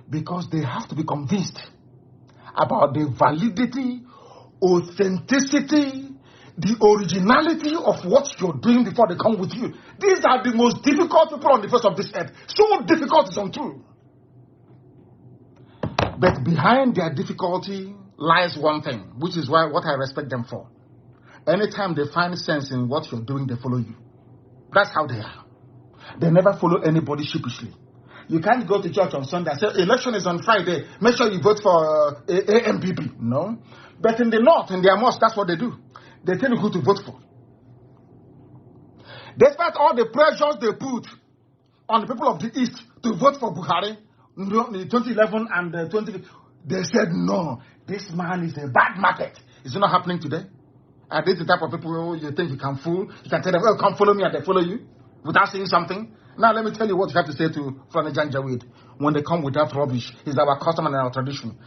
Because they have to be convinced about the validity, authenticity, the originality of what you're doing before they come with you. These are the most difficult people on the face of this earth. So difficult is untrue. But behind their difficulty lies one thing, which is what I respect them for. Anytime they find sense in what you're doing, they follow you. That's how they are. They never follow anybody sheepishly. You can't go to church on Sunday and say, election is on Friday, make sure you vote for AMPP. No. But in the north, in their mosque, that's what they do. They tell you who to vote for. Despite all the pressures they put on the people of the East to vote for Buhari in 2011 and 20, they said, no, this man is a bad market. Is it not happening today? And this is the type of people you think you can fool. You can tell them, oh, come follow me, and they follow you without saying something. Now let me tell you what you have to say to Fulani Janjaweed when they come with that rubbish. It's our custom and our tradition.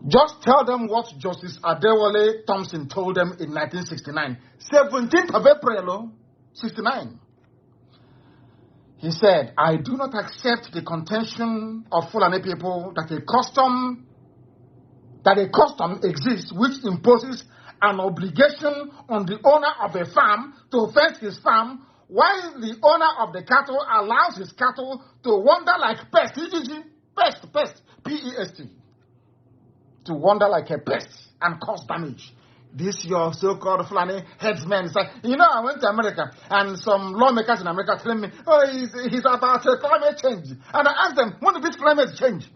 Just tell them what Justice Adewale Thompson told them in 1969. 17th of April, 69. He said, I do not accept the contention of Fulani people that a custom exists which imposes an obligation on the owner of a farm to fence his farm while the owner of the cattle allows his cattle to wander like pests, pest, P-E-S-T, to wander like a pest and cause damage. This your so-called Fulani headsmen say, you know, I went to America and some lawmakers in America telling me, oh, he's about climate change. And I asked them, when did this climate change?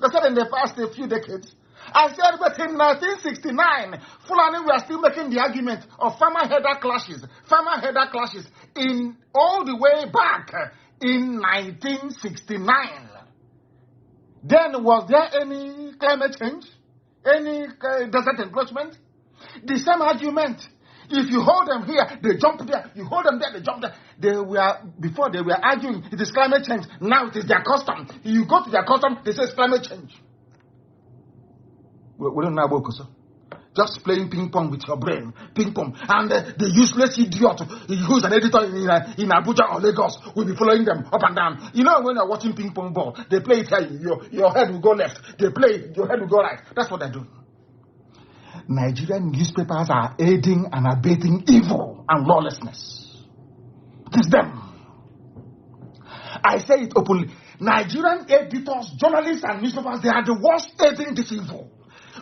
They said in the past a few decades. I said, but in 1969, Fulani were still making the argument of farmer-header clashes in all the way back in 1969. Then was there any climate change? Any desert encroachment? The same argument. If you hold them here, they jump there. You hold them there, they jump there. Before they were arguing, it is climate change. Now it is their custom. You go to their custom, they say it's climate change. We don't know about Just playing ping pong with your brain, ping pong, and the useless idiot who's an editor in Abuja or Lagos will be following them up and down. You know when you're watching ping pong ball, they play it here, your head will go left. They play it, your head will go right. That's what they do. Nigerian newspapers are aiding and abetting evil and lawlessness. It's them. I say it openly. Nigerian editors, journalists, and newspapers, they are the ones aiding this evil.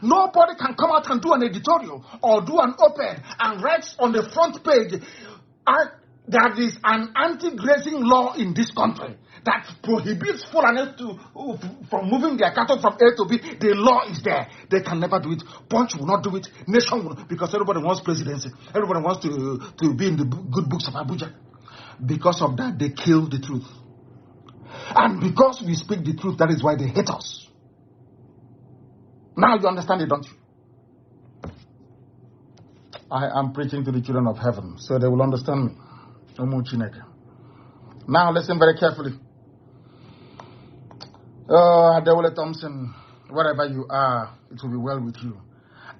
Nobody can come out and do an editorial or do an op-ed and write on the front page that is an anti-grazing law in this country that prohibits foreigners from moving their cattle from A to B. The law is there. They can never do it. Punch will not do it. Nation will not, because everybody wants presidency. Everybody wants to be in the good books of Abuja. Because of that, they kill the truth. And because we speak the truth, that is why they hate us. Now you understand it, don't you? I am preaching to the children of heaven, so they will understand me. Now listen very carefully. Adewale Thompson, wherever you are, it will be well with you.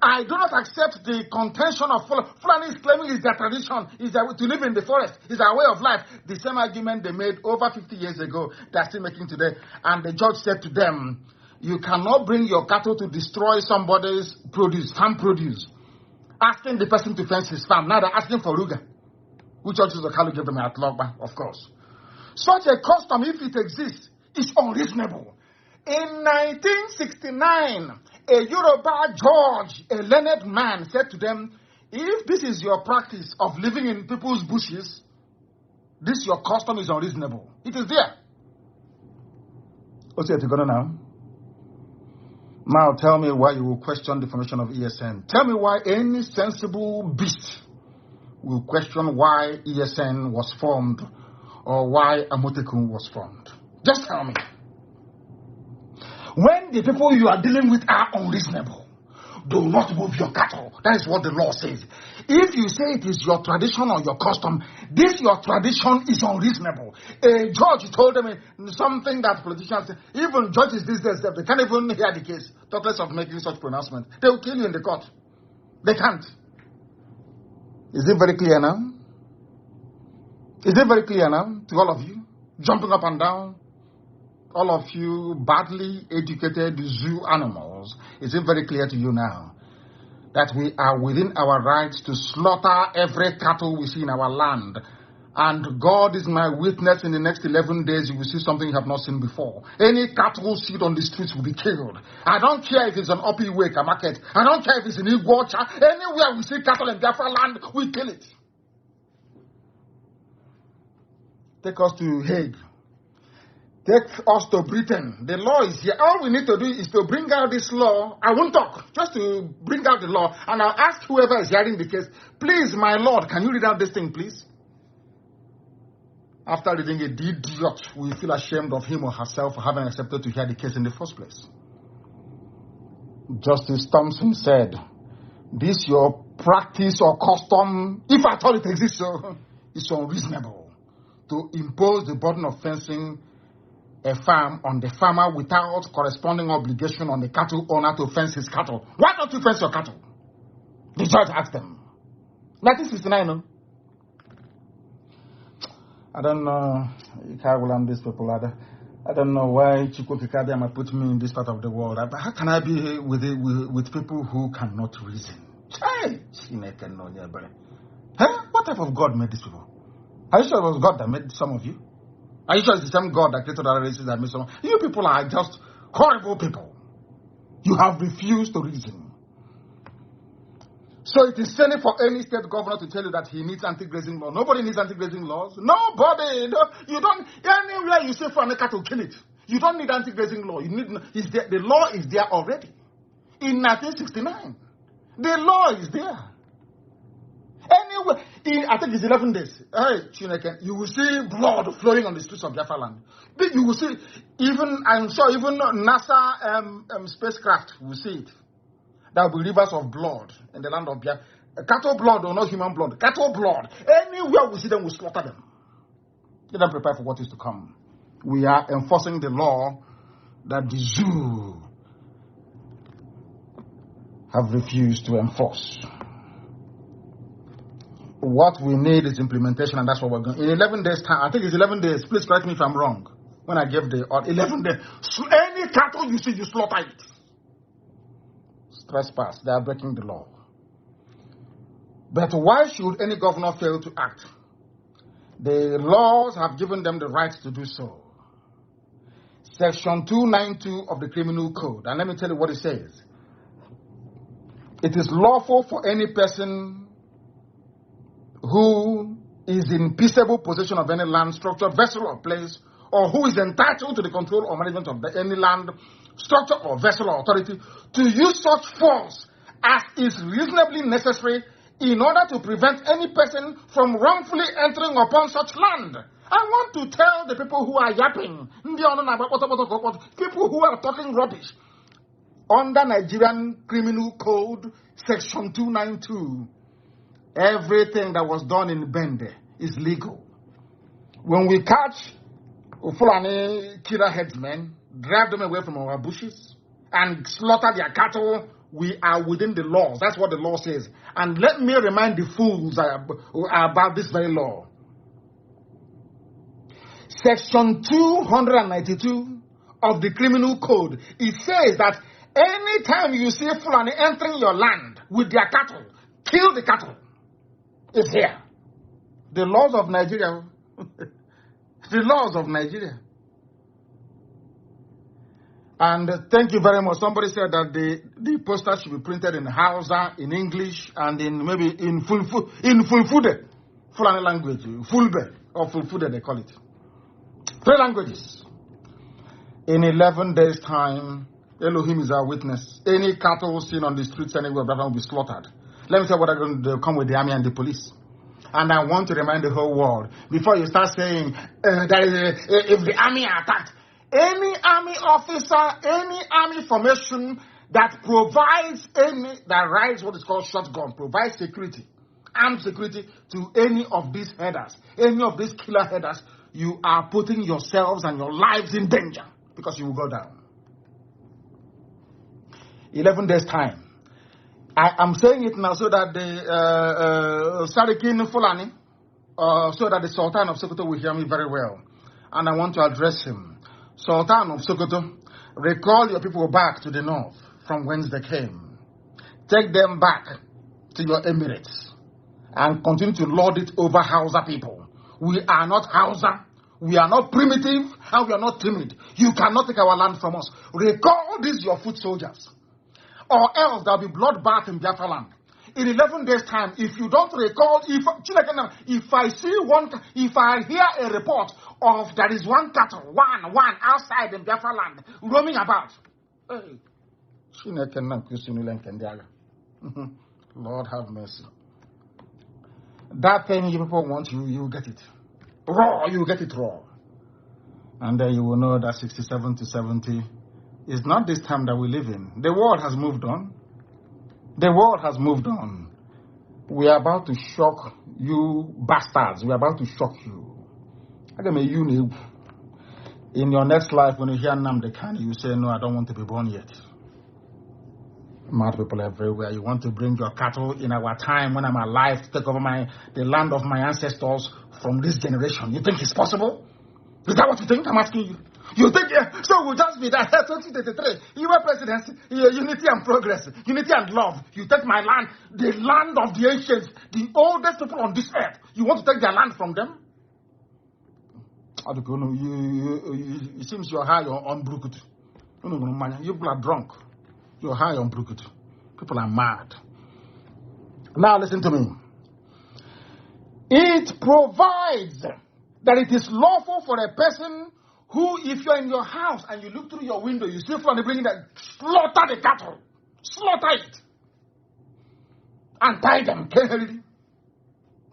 I do not accept the contention of Fulani is claiming is their tradition, is their, to live in the forest, is our way of life. The same argument they made over 50 years ago, they are still making today. And the judge said to them, you cannot bring your cattle to destroy somebody's produce, farm produce, asking the person to fence his farm. Now they're asking for Ruga, which judges the Kalu gave them at Logba, of course. Such a custom, if it exists, is unreasonable. In 1969, a Yoruba judge, a learned man, said to them, if this is your practice of living in people's bushes, this your custom is unreasonable. It is there. What's it going on now? Now tell me why you will question the formation of ESN. Tell me why any sensible beast will question why ESN was formed or why Amotekun was formed. Just tell me. When the people you are dealing with are unreasonable, do not move your cattle. That is what the law says. If you say it is your tradition or your custom, this your tradition is unreasonable. A judge told them something that politicians say, even judges these days, they can't even hear the case, talk less of making such pronouncement. They will kill you in the court. They can't. Is it very clear now? Is it very clear now to all of you? Jumping up and down? All of you badly educated zoo animals, is it very clear to you now that we are within our rights to slaughter every cattle we see in our land? And God is my witness, in the next 11 days you will see something you have not seen before. Any cattle seen on the streets will be killed. I don't care if it's an Opi Wake, a market. I don't care if it's in Iguacha. Anywhere we see cattle in Biafra land, we kill it. Take us to Hague. Take us to Britain. The law is here. All we need to do is to bring out this law. I won't talk, just to bring out the law. And I'll ask whoever is hearing the case, please, my Lord, can you read out this thing, please? After reading it, the idiot will feel ashamed of him or herself for having accepted to hear the case in the first place. Justice Thompson said, this your practice or custom, if at all it exists, is unreasonable to impose the burden of fencing a farm on the farmer without corresponding obligation on the cattle owner to fence his cattle. Why don't you fence your cattle? The judge asked them. 1969, no? I don't know. These people. I don't know why Chukwukikadiama put me in this part of the world. How can I be with people who cannot reason? Hey, what type of God made these people? Are you sure it was God that made some of you? Are you sure it's the same God that created other races that made some? You people are just horrible people. You have refused to reason. So it is silly for any state governor to tell you that he needs anti-grazing law. Nobody needs anti-grazing laws. Nobody. No, you don't. Anywhere you say for an cattle, kill it. You don't need anti-grazing law. You need. The law is there already. In 1969, the law is there. Anyway, I think it's 11 days. Hey, Chineke, you will see blood flowing on the streets of Biafra land. You will see, I'm sure even NASA spacecraft will see it. There will be rivers of blood in the land of Biafra. Cattle blood or not human blood. Cattle blood. Anywhere we see them, we slaughter them. Get them prepared for what is to come. We are enforcing the law that the zoo have refused to enforce. What we need is implementation, and that's what we're going. In 11 days' time, I think it's 11 days. Please correct me if I'm wrong. When I gave the 11 days, any cattle you see, you slaughter it. Trespass. They are breaking the law. But why should any governor fail to act? The laws have given them the right to do so. Section 292 of the Criminal Code. And let me tell you what it says. It is lawful for any person who is in peaceable possession of any land, structure, vessel, or place, or who is entitled to the control or management of any land, structure, or vessel or authority to use such force as is reasonably necessary in order to prevent any person from wrongfully entering upon such land. I want to tell the people who are yapping, people who are talking rubbish, under Nigerian Criminal Code, Section 292, everything that was done in Bende is legal. When we catch Fulani killer headsmen, drive them away from our bushes, and slaughter their cattle, we are within the laws. That's what the law says. And let me remind the fools about this very law. Section 292 of the Criminal Code, it says that anytime you see Fulani entering your land with their cattle, kill the cattle. It's here. The laws of Nigeria. The laws of Nigeria. And thank you very much. Somebody said that the poster should be printed in Hausa, in English, and in maybe in Fulfude, Fulani language, Fulbe, or Fulfude they call it. 3 languages. In 11 days' time, Elohim is our witness. Any cattle seen on the streets anywhere, brother, will be slaughtered. Let me tell you what they're going to come with the army and the police. And I want to remind the whole world, before you start saying, if the army are attacked, any army officer, any army formation that provides that rides what is called shotgun, provides security, armed security to any of these headers, any of these killer headers, you are putting yourselves and your lives in danger because you will go down. 11 days time. I'm saying it now so that the Sarikin Fulani, so that the Sultan of Sokoto will hear me very well. And I want to address him. Sultan of Sokoto, recall your people back to the north from whence they came. Take them back to your emirates and continue to lord it over Hausa people. We are not Hausa. We are not primitive and we are not timid. You cannot take our land from us. Recall these your foot soldiers. Or else there will be bloodbath in Biafra land. In 11 days' time, if you don't recall, if I hear a report of there is one cattle, one outside in Biafra land, roaming about. Hey. Lord have mercy. That thing you people want, you get it. Raw, you get it raw. And then you will know that 67 to 70 is not this time that we live in. The world has moved on. The world has moved on. We are about to shock you bastards. We are about to shock you. In your next life, when you hear Nnamdi Kanu, you say, no, I don't want to be born yet. Mad people everywhere. You want to bring your cattle in our time when I'm alive to take over the land of my ancestors from this generation. You think it's possible? Is that what you think? I'm asking you. You think, so we'll just be that 2033, you were presidency, unity and progress, unity and love. You take my land, the land of the ancients, the oldest people on this earth. You want to take their land from them? It seems you're high on Brukut. You people are drunk. You're high on Brukut. People are mad. Now listen to me. It provides that it is lawful for a person who, if you're in your house and you look through your window, you see Fulani bringing that, slaughter the cattle. Slaughter it. And tie them.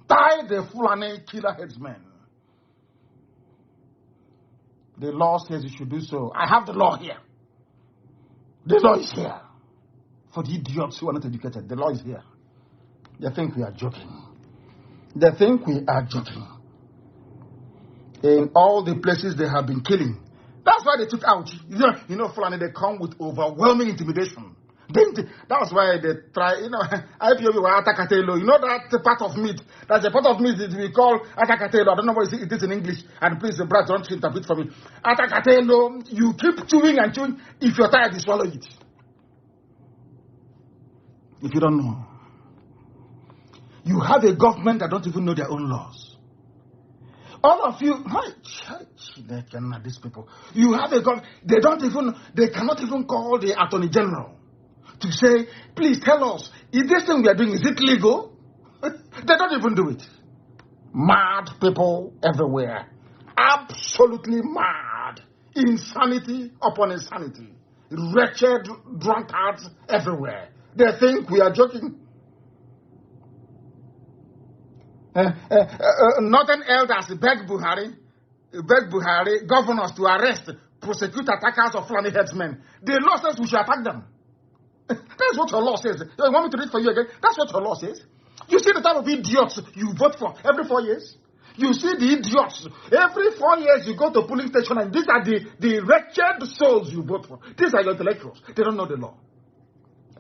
Tie the Fulani killer headsmen. The law says you should do so. I have the law here. The law is here. For the idiots who are not educated, the law is here. They think we are joking. They think we are joking. In all the places they have been killing. That's why they took out. You know, Fulani, they come with overwhelming intimidation. That's why they try, IPOB were atakatelo. You know that part of meat? That's a part of meat that we call atakatelo. I don't know what it is in English. And please, Brad, don't interpret for me. Atakatelo, you keep chewing and chewing. If you're tired, you swallow it. If you don't know. You have a government that don't even know their own laws. All of you, these people. You have a government, they cannot even call the Attorney General to say, please tell us, if this thing we are doing, is it legal? They don't even do it. Mad people everywhere. Absolutely mad. Insanity upon insanity. Wretched drunkards everywhere. They think we are joking. Northern elders beg Buhari, governors to arrest, prosecute attackers of Fulani headsmen. The law says we should attack them. That's what your law says. You want me to read for you again? That's what your law says. You see the type of idiots you vote for every 4 years? You see the idiots. Every 4 years you go to polling station and these are the wretched souls you vote for. These are your intellectuals. They don't know the law.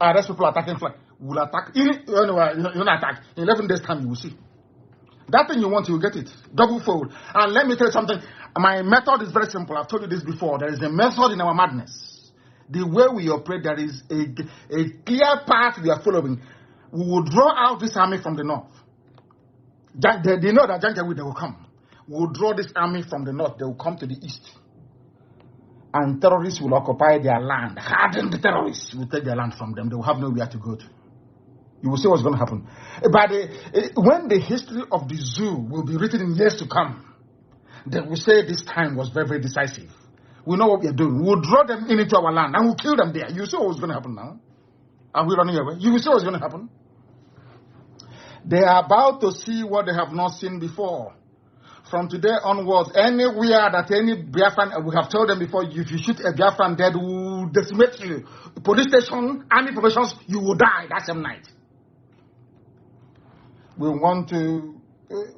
Arrest people attacking flag. We'll attack. You're not attack. In 11 days time you will see. That thing you want, you will get it. Double fold. And let me tell you something. My method is very simple. I've told you this before. There is a method in our madness. The way we operate, there is a clear path we are following. We will draw out this army from the north. They know that Janjaweed, they will come. We will draw this army from the north. They will come to the east. And terrorists will occupy their land. Hardened terrorists will take their land from them. They will have nowhere to go to. You will see what's going to happen. But when the history of the zoo will be written in years to come, they will say this time was very, very decisive. We know what we are doing. We'll draw them into our land and we'll kill them there. You see what's going to happen now? Are we running away? You will see what's going to happen. They are about to see what they have not seen before. From today onwards, anywhere that any Biafran, we have told them before, if you shoot a Biafran dead, we will decimate you. Police station, army professions, you will die that same night. We want to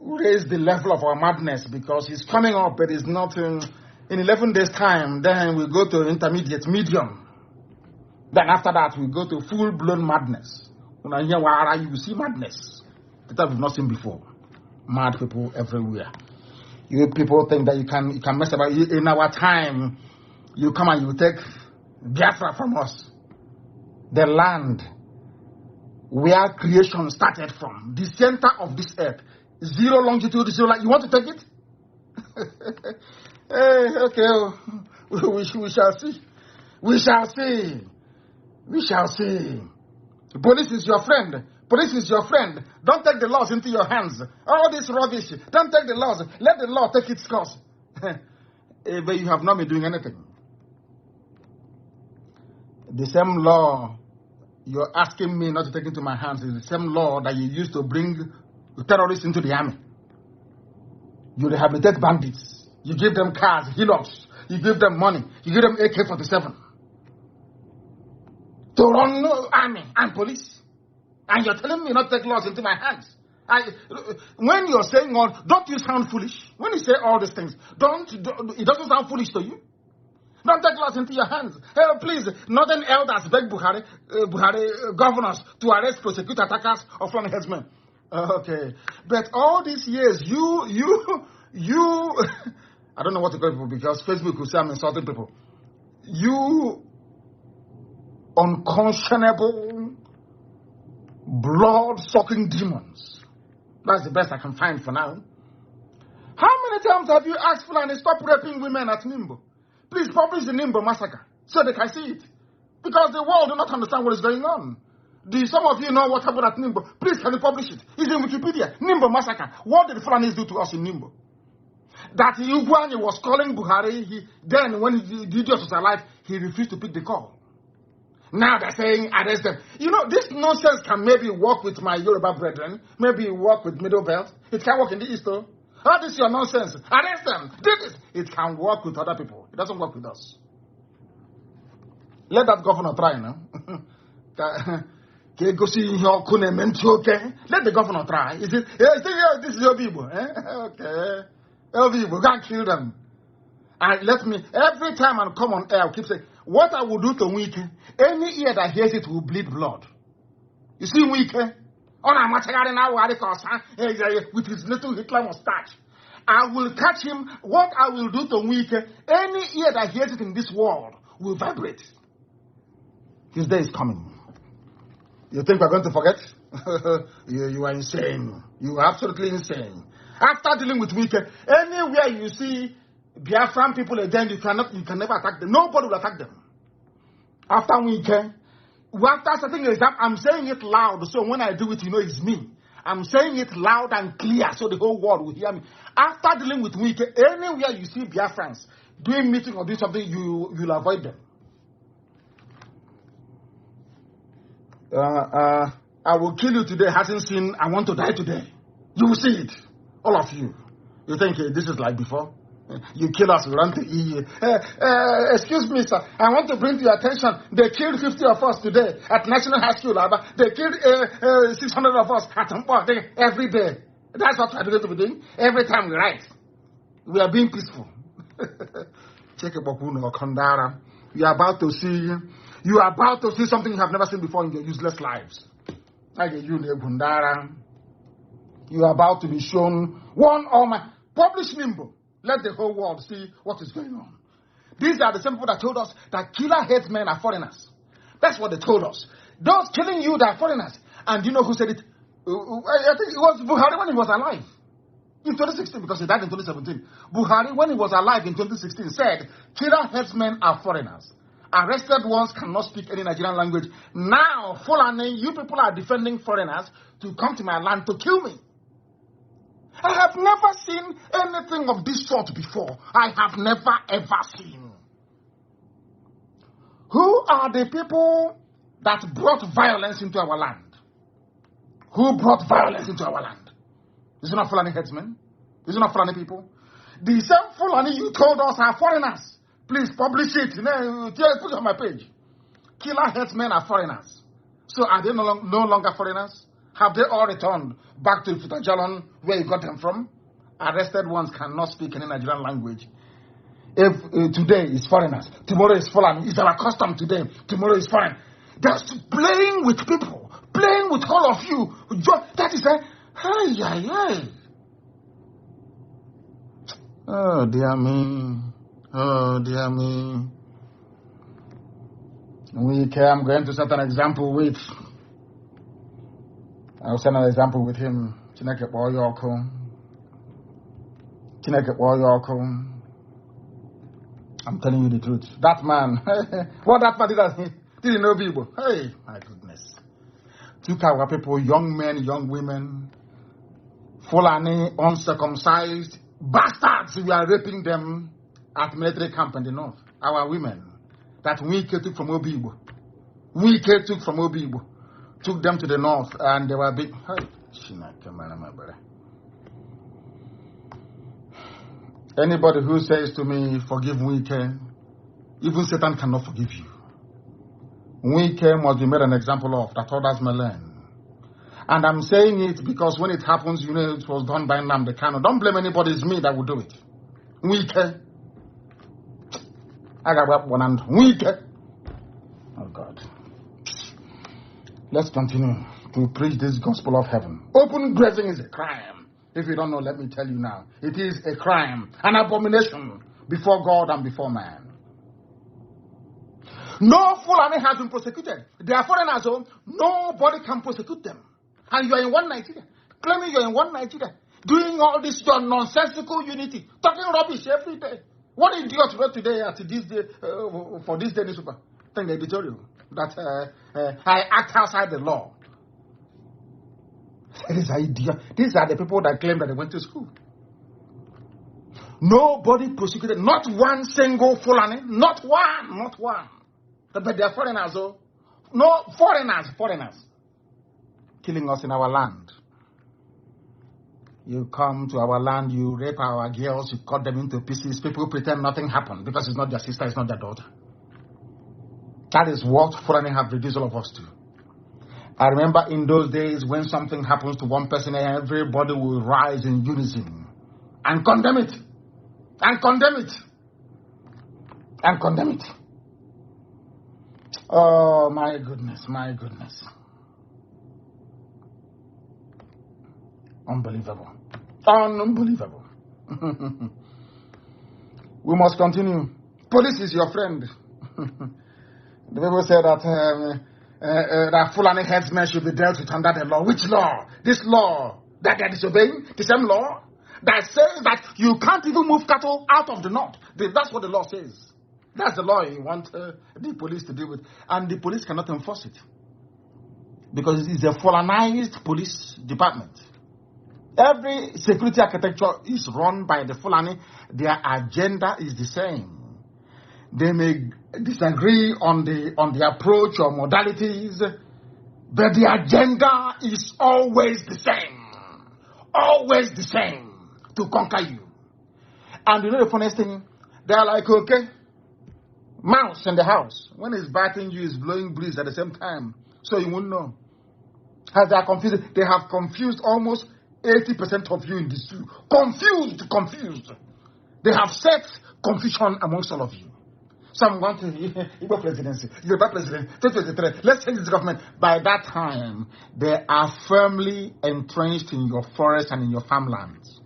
raise the level of our madness because it's coming up, but it's not in 11 days' time. Then we go to intermediate, medium. Then after that, we go to full-blown madness. When I hear Wara, you will see madness that we've not seen before. Mad people everywhere. You people think that you can mess about. In our time, you come and you take Biafra from us. The land where creation started from, the center of this earth, zero longitude, zero light. You want to take it? Okay, we shall see. We shall see. We shall see. Police is your friend. Police is your friend. Don't take the laws into your hands. All this rubbish. Don't take the laws. Let the law take its course. But you have not been doing anything. The same law you're asking me not to take into my hands is the same law that you used to bring terrorists into the army. You rehabilitate bandits. You give them cars, hillocks. You give them money. You give them AK-47. To run army and police. And you're telling me not to take laws into my hands. When you're saying all, don't you sound foolish? When you say all these things, it doesn't sound foolish to you? Don't take laws into your hands. Hey, please, northern elders beg Buhari governors to arrest, prosecute attackers of Fulani headsmen. Okay. But all these years, you, I don't know what to call people because Facebook will say I'm insulting people. You unconscionable, blood-sucking demons. That's the best I can find for now. How many times have you asked Fulani stop raping women at Nimbo? Please publish the Nimbo massacre so they can see it. Because the world do not understand what is going on. Do some of you know what happened at Nimbo? Please, can you publish it? It's in Wikipedia. Nimbo massacre. What did the Fulanis do to us in Nimbo? That Ugwani was calling Buhari, then when the idiot was alive, he refused to pick the call. Now they're saying arrest them. You know, this nonsense can maybe work with my Yoruba brethren, maybe work with Middle Belt. It can work in the East though. All this is your nonsense. Arrest them. It can work with other people. It doesn't work with us. Let that governor try now. Let the governor try. Is it? This is your people. Okay. Your people. Go and kill them. And let me, every time I come on air, I'll keep saying, what I will do to Wike, any ear that hears it will bleed blood. You see Wike? With his little Hitler mustache. I will catch him. What I will do to Wike, any ear that hears it in this world will vibrate. His day is coming. You think we're going to forget? You are insane. You are absolutely insane. After dealing with Wike, anywhere you see Biafran people again, you can never attack them. Nobody will attack them. After Wike, after setting an example, I'm saying it loud, so when I do it, you know it's me. I'm saying it loud and clear, so the whole world will hear me. After dealing with Wike, anywhere you see Biafrans doing meeting or doing something, you'll avoid them. I will kill you today, hasn't seen, I want to die today. You will see it. All of you. You think this is like before? You kill us, we run to EU. Excuse me, sir. I want to bring to your attention, they killed 50 of us today at National High School. They killed 600 of us at Embark every day. That's what we're going to be doing. Every time we write, we are being peaceful. Check it, Bokuno Kondara. You are about to see something you have never seen before in your useless lives. I get you, Kondara. You are about to be shown one or my publish Nimbo. Let the whole world see what is going on. These are the same people that told us that killer headsmen are foreigners. That's what they told us. Those killing you, they are foreigners. And you know who said it? I think it was Buhari when he was alive. In 2016, because he died in 2017. Buhari, when he was alive in 2016, said, killer headsmen are foreigners. Arrested ones cannot speak any Nigerian language. Now, Fulani, you people are defending foreigners to come to my land to kill me. I have never seen anything of this sort before. I have never ever seen. Who are the people that brought violence into our land? Who brought violence into our land? Is it not Fulani headsmen? Is it not Fulani people? The same Fulani you told us are foreigners. Please publish it. Put it on my page. Killer headsmen are foreigners. So are they no longer foreigners? Have they all returned back to Futajalon, where you got them from? Arrested ones cannot speak any Nigerian language. If today is foreigners, tomorrow is Fulani. It's our custom today. Tomorrow is foreign. Just playing with people, playing with all of you. That is a hey. Oh dear me. Oh dear me. I'm going to set an example with. I'll send an example with him. Chineke Boyoko. I'm telling you the truth. That man, what that man didn't know people. Hey, my goodness. Took our people, young men, young women, Fulani, uncircumcised, bastards. We are raping them at military camp in the north. Our women. That Wike took from Obibo. Took them to the north and they were big. Anybody who says to me, forgive Wike, even Satan cannot forgive you. Wike must be made an example of that others may learn. And I'm saying it because when it happens, you know it was done by Nnamdi Kanu. Don't blame anybody, it's me that will do it. Wike. I got one hand. Wike. Oh God. Let's continue to preach this gospel of heaven. Open grazing is a crime. If you don't know, let me tell you now. It is a crime, an abomination before God and before man. No Fulani has been prosecuted. They are foreigners, so nobody can prosecute them. And you are in one Nigeria, claiming you are in one Nigeria, doing all this your nonsensical unity, talking rubbish every day. What idiot wrote today at this day for this day newspaper? Think the editorial that I act outside the law. These are idiots. These are the people that claim that they went to school. Nobody prosecuted, not one single Fulani, not one. But they are foreigners, though. No, foreigners. Killing us in our land. You come to our land, you rape our girls, you cut them into pieces. People pretend nothing happened because it's not their sister, it's not their daughter. That is what Fulani have reduced all of us to. I remember in those days when something happens to one person, everybody will rise in unison and condemn it. Oh, my goodness, my goodness. Unbelievable. Unbelievable. We must continue. Police is your friend. The people say that that Fulani headsmen should be dealt with under the law. Which law? This law that they're disobeying? The same law that says that you can't even move cattle out of the north. That's what the law says. That's the law you want the police to deal with. And the police cannot enforce it. Because it's a Fulanized police department. Every security architecture is run by the Fulani. Their agenda is the same. They may disagree on the approach or modalities, but the agenda is always the same. Always the same, to conquer you. And you know the funniest thing? They're like, okay, mouse in the house. When it's biting you, it's blowing breeze at the same time. So you won't know. As they are confused, they have confused almost 80% of you in this zoo. Confused. They have set confusion amongst all of you. Some want to Igbo presidency, Yoruba president, 2023. Let's change this government. By that time, they are firmly entrenched in your forest and in your farmlands.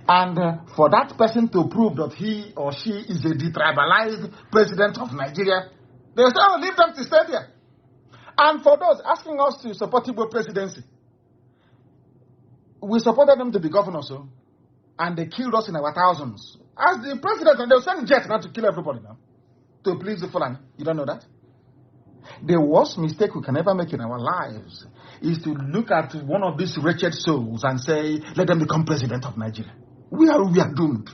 And for that person to prove that he or she is a detribalized president of Nigeria, they say, oh, leave them to stay there. And for those asking us to support Igbo presidency, we supported them to be governors, so, and they killed us in our thousands. As the president, and they'll send jets now to kill everybody now, to please the Fulani. You don't know that? The worst mistake we can ever make in our lives is to look at one of these wretched souls and say, let them become president of Nigeria. We are doomed.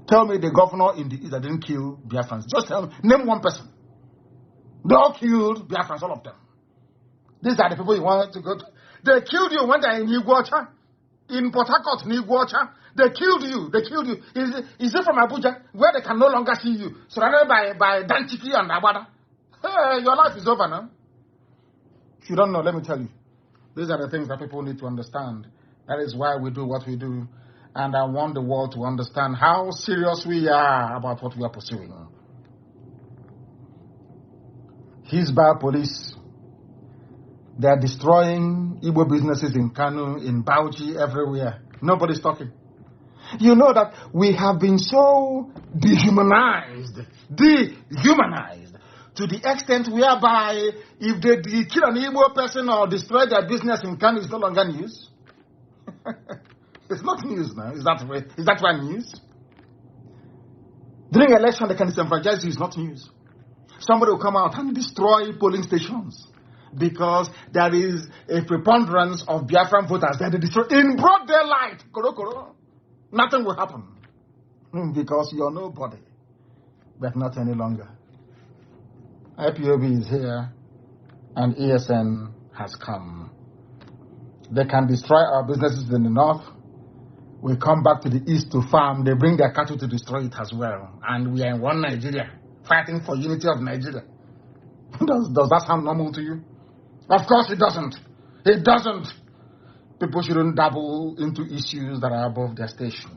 Tell me the governor in the East that didn't kill Biafrans. Just tell me, name one person. They all killed Biafrans, all of them. These are the people you want to go to. They killed you when they're in Iguacha, in Port Harcourt, in Iguacha. They killed you. Is it from Abuja, where they can no longer see you, surrounded by Danchiki and Abada? Hey, your life is over now. If you don't know, let me tell you. These are the things that people need to understand. That is why we do what we do. And I want the world to understand how serious we are about what we are pursuing. Hisbah police, they are destroying Igbo businesses in Kanu, in Bauchi, everywhere. Nobody's talking. You know that we have been so dehumanized to the extent whereby if they kill an Igbo person or destroy their business in Kanu, it's no longer news. It's not news now. Is that why news? During election, they can disenfranchise you. It's not news. Somebody will come out and destroy polling stations because there is a preponderance of Biafran voters that they destroy in broad daylight. Nothing will happen because you're nobody, but not any longer. IPOB is here and ESN has come. They can destroy our businesses in the north. We come back to the east to farm. They bring their cattle to destroy it as well. And we are in one Nigeria, fighting for unity of Nigeria. Does that sound normal to you? Of course it doesn't. It doesn't. People shouldn't dabble into issues that are above their station.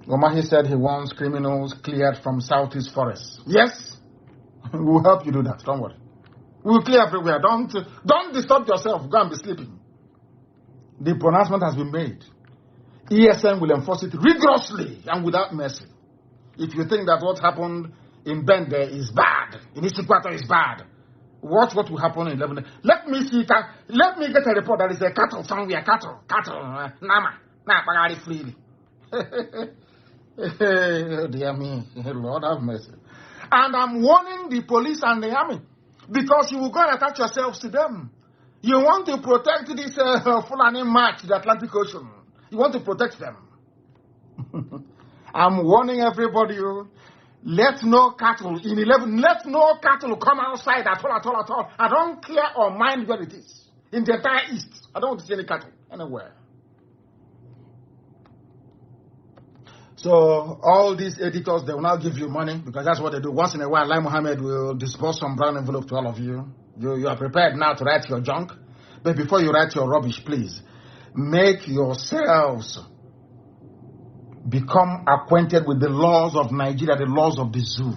Omahi said he wants criminals cleared from Southeast forests. Yes, we'll help you do that. Don't worry. We'll clear everywhere. Don't disturb yourself. Go and be sleeping. The pronouncement has been made. ESN will enforce it rigorously and without mercy. If you think that what happened in Bende is bad, in Isikwata is bad, watch what will happen in Lebanon. Let me get a report that is a cattle somewhere. Cattle, Nama, freely. Dear me, Lord have mercy. And I'm warning the police and the army, because you will go and attach yourselves to them. You want to protect this Fulani march to the Atlantic Ocean. You want to protect them. I'm warning everybody, let no cattle come outside at all. I don't care or mind where it is. In the entire East, I don't want to see any cattle anywhere. So all these editors, they will now give you money, because that's what they do. Once in a while, Lai Mohammed will disburse some brown envelope to all of you. You are prepared now to write your junk. But before you write your rubbish, please, make yourselves become acquainted with the laws of Nigeria, the laws of the zoo.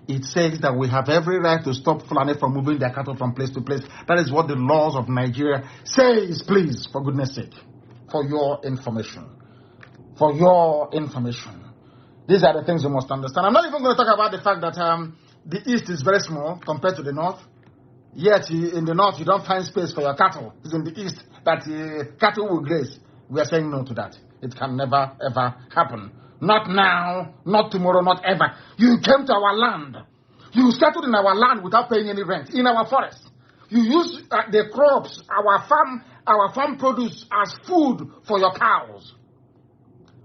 It says that we have every right to stop Fulani from moving their cattle from place to place. That is what the laws of Nigeria says, please, for goodness sake, for your information. For your information. These are the things you must understand. I'm not even going to talk about the fact that the East is very small compared to the North. Yet in the North, you don't find space for your cattle. It's in the East that cattle will graze. We are saying no to that. It can never, ever happen. Not now, not tomorrow, not ever. You came to our land. You settled in our land without paying any rent, in our forest. You use the crops, our farm produce as food for your cows.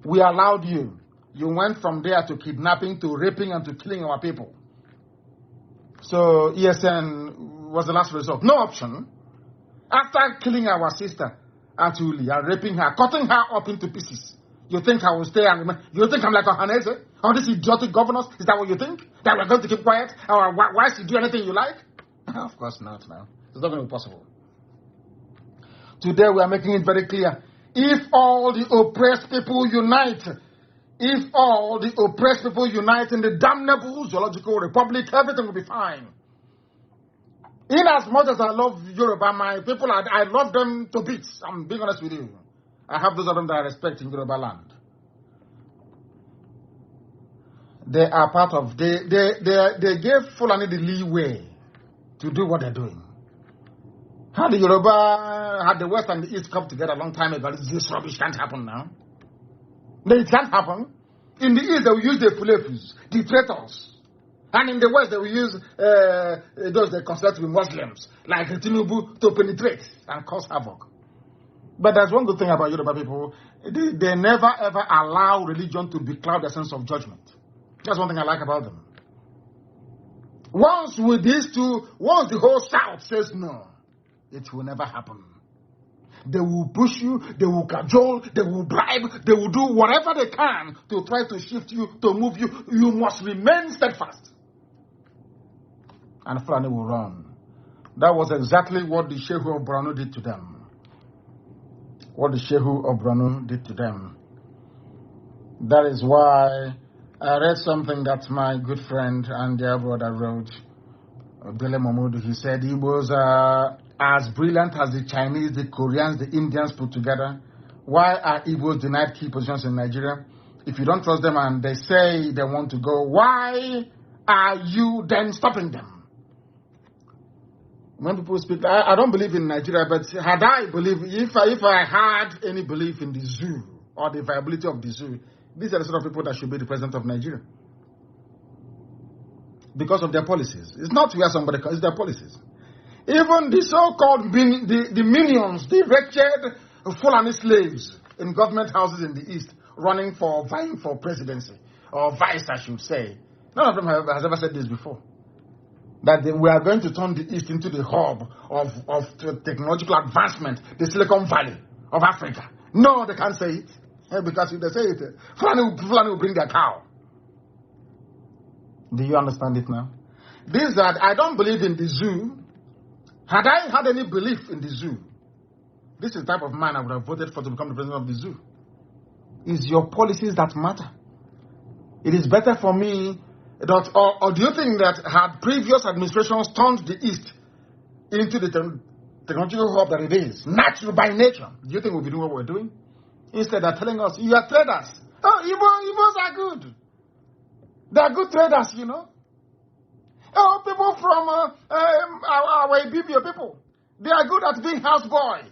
We allowed you. You went from there to kidnapping, to raping, and to killing our people. So ESN was the last resort. No option. After killing our sister, Atuli, and raping her, cutting her up into pieces, you think I will stay and you think I'm like a Hanese? Or these idiotic governors? Is that what you think? That we're going to keep quiet? Our wives to do anything you like? Of course not, man. It's not going to be possible. Today we are making it very clear. If all the oppressed people unite, in the damnable zoological republic, everything will be fine. In as much as I love Yoruba, my people, I love them to bits. I'm being honest with you. I have those of them that I respect in Yoruba land. They are part of, they gave Fulani the leeway to do what they're doing. How the Yoruba had the West and the East come together a long time ago. This rubbish can't happen now. No, it can't happen. In the East, they will use the Fulefus, the traitors. And in the West, they will use those they consider to be Muslims, like Tinubu, to penetrate and cause havoc. But there's one good thing about Yoruba people. They never ever allow religion to becloud their sense of judgment. That's one thing I like about them. Once the whole South says no, it will never happen. They will push you, they will cajole, they will bribe, they will do whatever they can to try to shift you, to move you. You must remain steadfast. And Fulani will run. That was exactly what the Shehu of Borno did to them. That is why I read something that my good friend and dear brother wrote, Dele Momodu. He said he was as brilliant as the Chinese, the Koreans, the Indians put together. Why are Igbos denied key positions in Nigeria? If you don't trust them and they say they want to go, why are you then stopping them? When people speak, I don't believe in Nigeria, but if I had any belief in the zoo or the viability of the zoo, these are the sort of people that should be the president of Nigeria. Because of their policies. It's not where somebody, it's their policies. Even the so-called the minions, the wretched Fulani slaves in government houses in the East vying for presidency, or vice, I should say. None of them has ever said this before. That we are going to turn the East into the hub of technological advancement, the Silicon Valley of Africa. No, they can't say it. Because if they say it, Fulani will bring their cow. Do you understand it now? I don't believe in the zoo. Had I had any belief in the zoo, this is the type of man I would have voted for to become the president of the zoo. It's your policies that matter. It is better for me that, or do you think that had previous administrations turned the East into the technological hub that it is, natural by nature, do you think we'll be doing what we're doing? Instead, they're telling us, you are traders. Oh, Igbos are good. They are good traders, you know. Oh, people from our Ibibio people, they are good at being houseboy.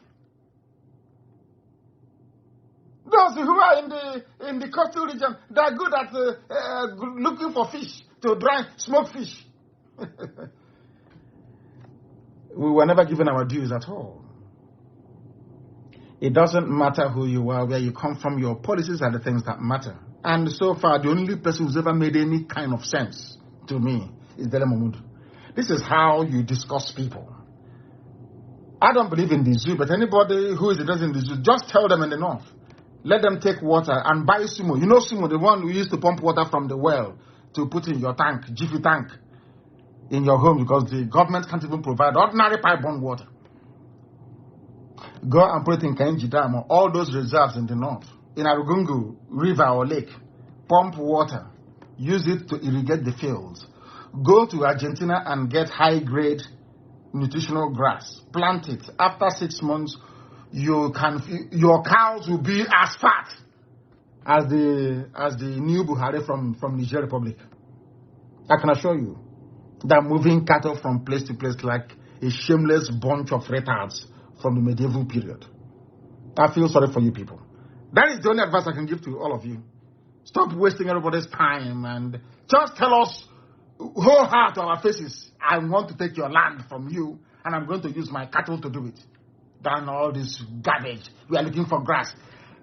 Those who are in the coastal region, they are good at looking for fish to dry, smoke fish. We were never given our dues at all. It doesn't matter who you are, where you come from, your policies are the things that matter. And so far, the only person who's ever made any kind of sense to me is Dele Momodu. This is how you discuss people. I don't believe in the zoo, but anybody who is interested in the zoo, just tell them in the north. Let them take water and buy sumo. You know sumo, the one we used to pump water from the well to put in your tank, jiffy tank, in your home, because the government can't even provide ordinary pipe-borne water. Go and put it in Kainji Dam or all those reserves in the north. In Arugungu River or lake, pump water, use it to irrigate the fields. Go to Argentina and get high-grade nutritional grass. Plant it. After 6 months, your cows will be as fat as the new Buhari from Niger Republic. I can assure you. They're moving cattle from place to place like a shameless bunch of retards from the medieval period. I feel sorry for you people. That is the only advice I can give to all of you. Stop wasting everybody's time and just tell us whole heart to our faces, I want to take your land from you and I'm going to use my cattle to do it. Than all this garbage. We are looking for grass.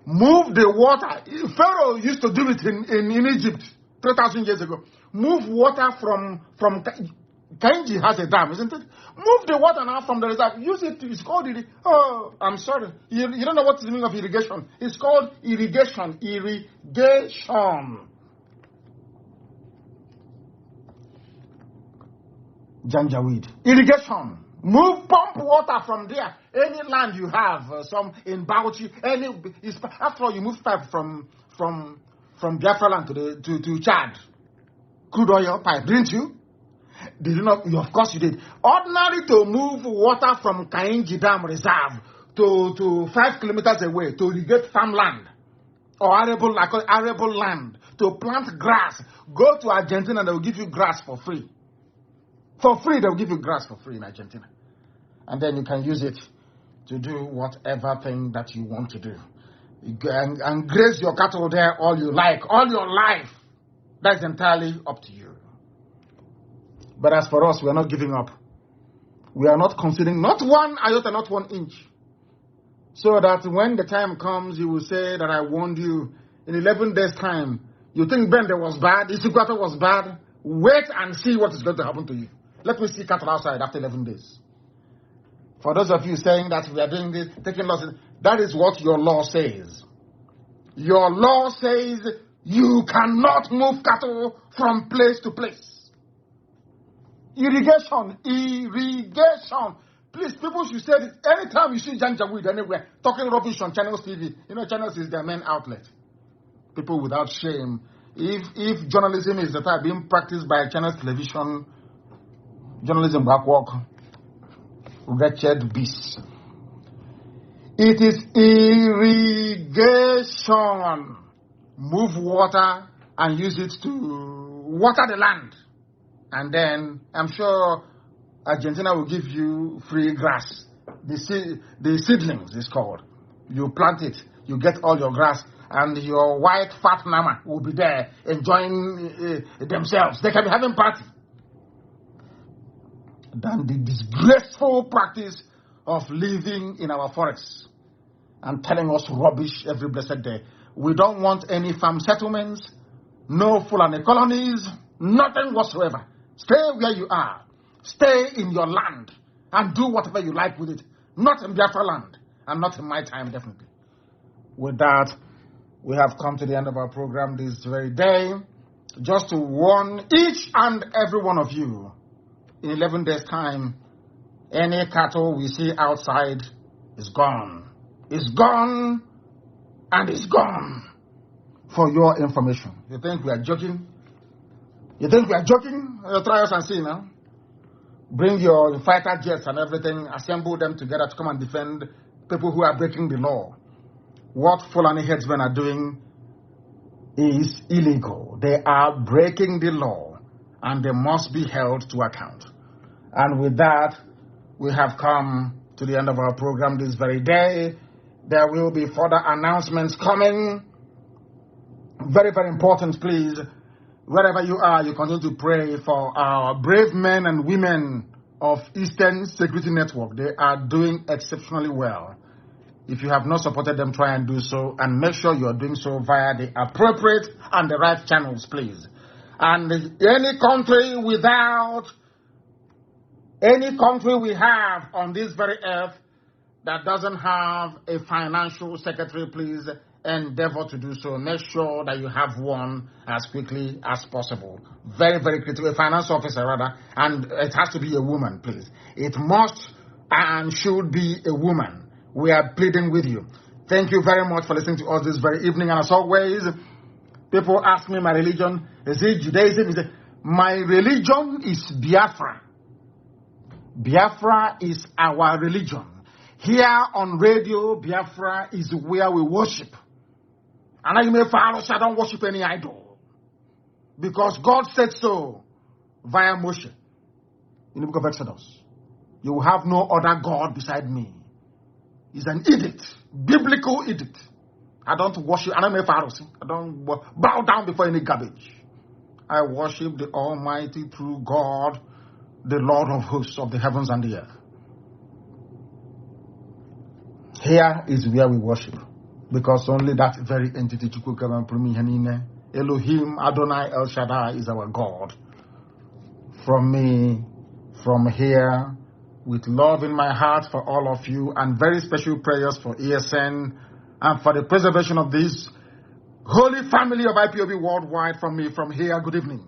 Move the water. Pharaoh used to do it in Egypt 3,000 years ago. Move water from Kainji has a dam, isn't it? Move the water now from the reserve. Use it. It's called I'm sorry. You don't know what is the meaning of irrigation. It's called irrigation. Irrigation. Janjaweed. Irrigation. Pump water from there. Any land you have, some in Bauchi, after all, you moved pipe from Biafra land to Chad. Crude oil pipe, didn't you? Did you not? Of course you did. Ordinary to move water from Kainji Dam Reserve to 5 kilometers away to irrigate farmland or arable land to plant grass. Go to Argentina, they will give you grass for free. For free, they will give you grass for free in Argentina. And then you can use it to do whatever thing that you want to do. And graze your cattle there all you like, all your life. That's entirely up to you. But as for us, we are not giving up. We are not conceding not 1 iota, not 1 inch. So that when the time comes, you will say that I warned you in 11 days' time. You think Bende was bad, Isukwata was bad. Wait and see what is going to happen to you. Let me see cattle outside after 11 days. For those of you saying that we are doing this, taking losses, that is what your law says. Your law says you cannot move cattle from place to place. Irrigation. Please, people should say this. Anytime you see Janjaweed anywhere, talking rubbish on Channels TV, Channels is their main outlet. People without shame. If journalism is the type being practiced by Channels Television, journalism backwalk, wretched beasts. It is irrigation. Move water and use it to water the land. And then I'm sure Argentina will give you free grass. The seedlings is called. You plant it, you get all your grass, and your white fat mama will be there enjoying themselves. They can be having party. Than the disgraceful practice of living in our forests and telling us rubbish every blessed day. We don't want any farm settlements, no Fulani colonies, nothing whatsoever. Stay where you are. Stay in your land and do whatever you like with it. Not in Biafra land and not in my time, definitely. With that, we have come to the end of our program this very day. Just to warn each and every one of you, in 11 days' time, any cattle we see outside is gone. It's gone and it's gone. For your information. You think we are joking? Try us and see now. Bring your fighter jets and everything, assemble them together to come and defend people who are breaking the law. What Fulani headsmen are doing is illegal. They are breaking the law and they must be held to account. And with that, we have come to the end of our program this very day. There will be further announcements coming. Very, very important, please. Wherever you are, you continue to pray for our brave men and women of Eastern Security Network. They are doing exceptionally well. If you have not supported them, try and do so. And make sure you are doing so via the appropriate and the right channels, please. And any country we have on this very earth that doesn't have a financial secretary, please endeavor to do so. Make sure that you have one as quickly as possible. Very, very critical. A finance officer, rather. And it has to be a woman, please. It must and should be a woman. We are pleading with you. Thank you very much for listening to us this very evening. And as always, people ask me my religion. Is it Judaism? My religion is Biafra. Biafra is our religion. Here on radio, Biafra is where we worship. And I may follow, I don't worship any idol. Because God said so via Moshe in the book of Exodus. You will have no other God beside me. It's an edict, biblical edict. I don't worship, I don't make Pharaohs. I don't bow down before any garbage. I worship the Almighty true God, the Lord of hosts of the heavens and the earth. Here is where we worship. Because only that very entity, Elohim, Adonai, El Shaddai, is our God. From here, with love in my heart for all of you, and very special prayers for ESN, and for the preservation of this holy family of IPOB worldwide from me, from here, good evening.